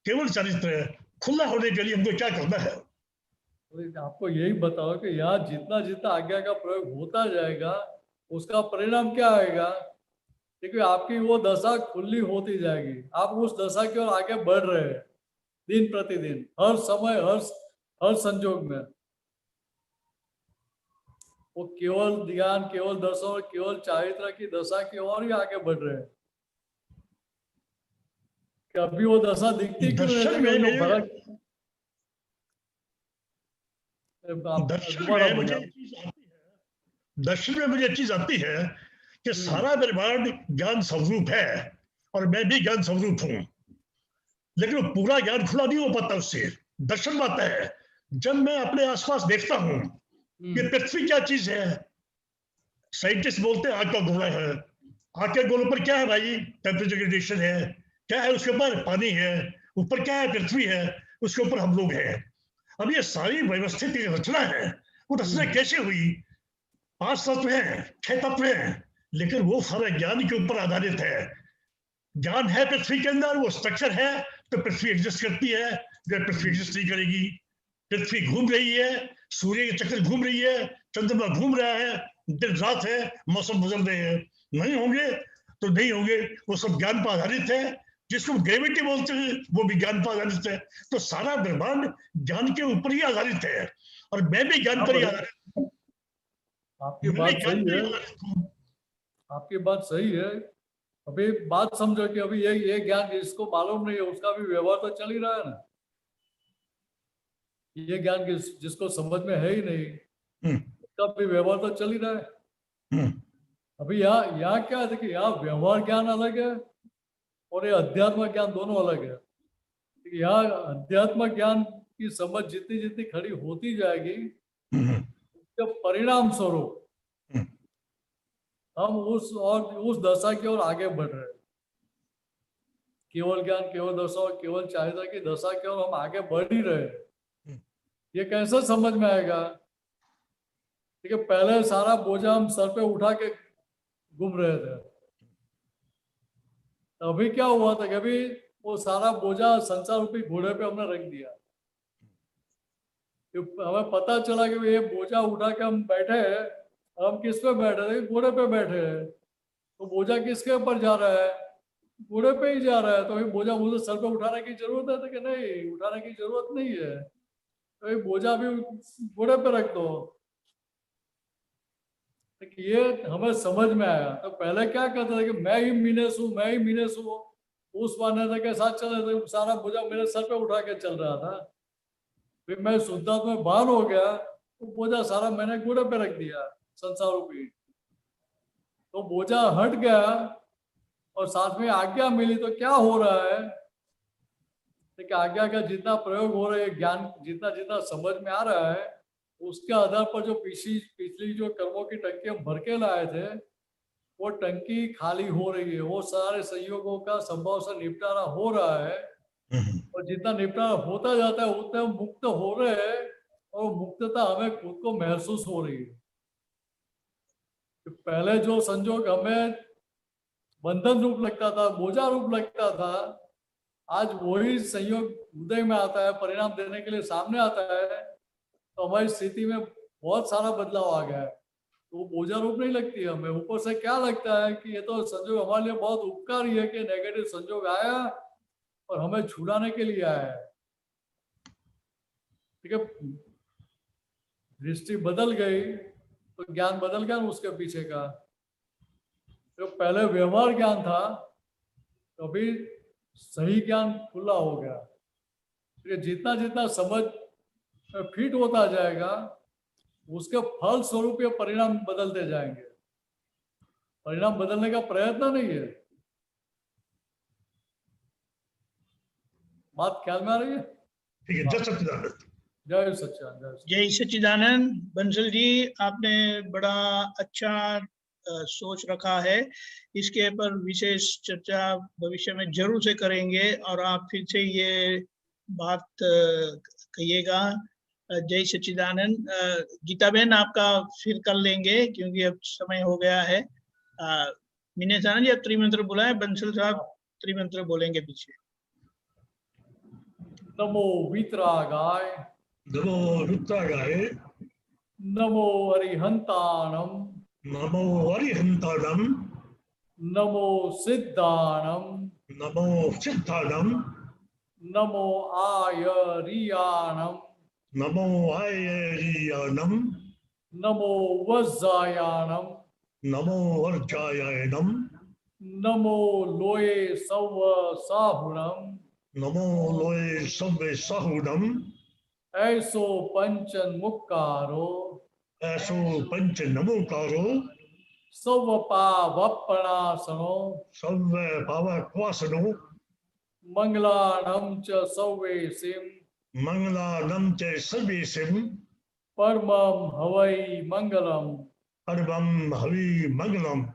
केवल चरित्र खुला होने के लिए हमको क्या करना है? आपको यही बताओ कि यहाँ जितना जितना आज्ञा का प्रयोग होता जाएगा उसका परिणाम क्या आएगा? क्योंकि आपकी वो दशा खुली होती जाएगी, आप उस दशा की ओर आगे बढ़ रहे हैं दिन प्रतिदिन, हर समय, हर संजोग में। वो केवल ज्ञान, केवल दर्शन और केवल चारित्र की दशा की ओर ही आगे बढ़ रहे हैं। कि अभी वो दशा दिखती क्यों नहीं दर्शन है कि में जो भरत दर्शन दोबारा में मुझे बोला। एक चीज आती है, दर्शन में मुझे एक चीज आती है कि सारा ब्रह्मांड ज्ञान स्वरूप है और मैं भी ज्ञान स्वरूप हूं, लेकिन वो पूरा ज्ञान खुला नहीं हो पाता उससे। दर्शन आता है जब मैं अपने आसपास देखता हूं कि पृथ्वी क्या चीज है। साइंटिस्ट बोलते हैं आग का गोला है, आग के गोले पर क्या है भाई? टेम्परेचर कंडीशन है। क्या है उसके ऊपर? पानी है। ऊपर क्या है? पृथ्वी है। उसके ऊपर हम लोग हैं। अब ये सारी व्यवस्थित रचना है, वो रचना कैसे हुई? 5 तत्व हैं, 6 तत्व हैं, लेकिन वो सारा ज्ञान के ऊपर आधारित है। ज्ञान है पृथ्वी के अंदर, वो स्ट्रक्चर है तो पृथ्वी एग्जिस्ट करती है। जब पृथ्वी एग्जिस्ट नहीं करेगी, पृथ्वी घूम रही है, सूर्य के चक्कर घूम रही है, चंद्रमा घूम रहा है, दिन रात है, मौसम बदल रहे हैं, नहीं होंगे तो नहीं होंगे। वो सब ज्ञान पर आधारित है। जिसको ग्रेविटी बोलते हैं वो भी ज्ञान पर आधारित है। तो सारा ब्रह्मांड ज्ञान के ऊपर ही आधारित है और मैं भी ज्ञान पर ही आधारित हूँ। आपकी मैं भी बात ज्ञान सही पर ही है, आधारित हूँ। आपकी बात सही है। अभी बात समझो कि अभी ये ज्ञान जिसको मालूम नहीं है उसका भी व्यवहार तो चल ही रहा है ना। ये ज्ञान जिसको समझ में है ही नहीं उसका भी व्यवहार तो चल ही रहा है। अभी यहाँ क्या है कि यहाँ व्यवहार ज्ञान अलग है और ये अध्यात्म ज्ञान दोनों अलग है। यहाँ अध्यात्म ज्ञान की समझ जितनी जितनी खड़ी होती जाएगी उसके परिणाम स्वरूप हम उस दशा की ओर आगे बढ़ रहे हैं। केवल ज्ञान, केवल दशा और केवल चारिता की दशा की ओर हम आगे बढ़ ही रहे हैं। ये कैसे समझ में आएगा? ठीक है, पहले सारा बोझा हम सर पे उठा के घूम रहे थे। अभी क्या हुआ था कि अभी वो सारा बोझा संसार रूपी घोड़े पे हमने रख दिया। हमें पता चला कि ये बोझा उठा के हम बैठे हैं, हम किस पे बैठे थे? घोड़े पे बैठे हैं। तो बोझा किसके ऊपर जा रहा है? घोड़े पे ही जा रहा है। तो ये बोझा मुझे सर पे उठाने की जरूरत है? तो कि नहीं, उठाने की जरूरत नहीं है। तो ये बोझा भी घोड़े पे रख दो। ये हमें समझ में आया। तो पहले क्या कहते थे कि मैं ही मीनेस हूँ, मैं ही मीनेस हूँ। उस मान्यता के साथ चले थे, सारा बोझा मेरे सर पे उठा के चल रहा था। फिर मैं शुद्धात्मा में बाहर हो गया तो बोझा सारा मैंने घोड़े पे रख दिया संसार रूपी। तो बोझा हट गया और साथ में आज्ञा मिली। तो क्या हो रहा है कि आज्ञा का जितना प्रयोग हो रहा है, ज्ञान जितना जितना समझ में आ रहा है, उसके आधार पर जो पिछली जो कर्मों की टंकी हम भर के लाए थे वो टंकी खाली हो रही है। वो सारे संयोगों का संभव से निपटारा हो रहा है और जितना निपटारा होता जाता है उतने हम मुक्त हो रहे हैं और मुक्तता हमें खुद को महसूस हो रही है। पहले जो संयोग हमें बंधन रूप लगता था, बोझा रूप लगता था, आज वही संयोग हृदय में आता है, परिणाम देने के लिए सामने आता है। तो हमारी स्थिति में बहुत सारा बदलाव आ गया है। तो वो बोझा रूप नहीं लगती है हमें। ऊपर से क्या लगता है कि ये तो संयोग हमारे लिए बहुत उपकारी है कि नेगेटिव संयोग आया और हमें छुड़ाने के लिए आया है। ठीक है, दृष्टि बदल गई तो ज्ञान बदल गया उसके पीछे का। जो पहले व्यवहार ज्ञान था तो अभी सही ज्ञान खुला हो गया। तो जितना जितना समझ फिट होता जाएगा उसके फल स्वरूप ये परिणाम बदलते जाएंगे। परिणाम बदलने का प्रयत्न नहीं है। बात ख्याल में आ रही है? ठीक है, जय सच्चिदानंद। जय सच्चिदानंद। जय सच्चिदानंद। बंसल जी, आपने बड़ा अच्छा सोच रखा है। इसके पर विशेष चर्चा भविष्य में जरूर से करेंगे और आप फिर से ये बात कहिएगा। जय सच्चिदानंद। गीता बहन, आपका फिर कर लेंगे क्योंकि अब समय हो गया है। मीनेश जी, आप त्रिमंत्र बुलाए, बंसल साहब त्रिमंत्र बोलेंगे पीछे। नमो वितरागाय, नमो रुद्रागाय, नमो अरिहंताणम, नमो अरिहंताणम, नमो सिद्धाणम, नमो सिद्धाणम, नमो आयरियाणम, नमो आयरियाणम, नमो वज्रायाणम, नमो वर्जायाणम, नमो लोये सव साहुरम नमो लोए सव्वे साहुडम ऐसो पंचन मुक्कारो ऐसो पंच नमोकारो सव पावपणासनो सव्वे पावक्वासनो मंगलाणं च सव्वेसिं मंगलानम च सर्वेसिम परमं हवै मंगलम। परमं हवि मंगलम।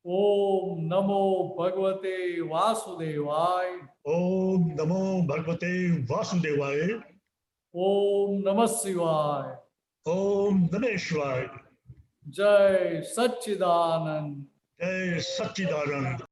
ओम नमो भगवते वासुदेवाय। ओम नमो भगवते वासुदेवाय। ओम नमः शिवाय। ओम नमः शिवाय। जय सच्चिदानंद। जय सच्चिदानंद।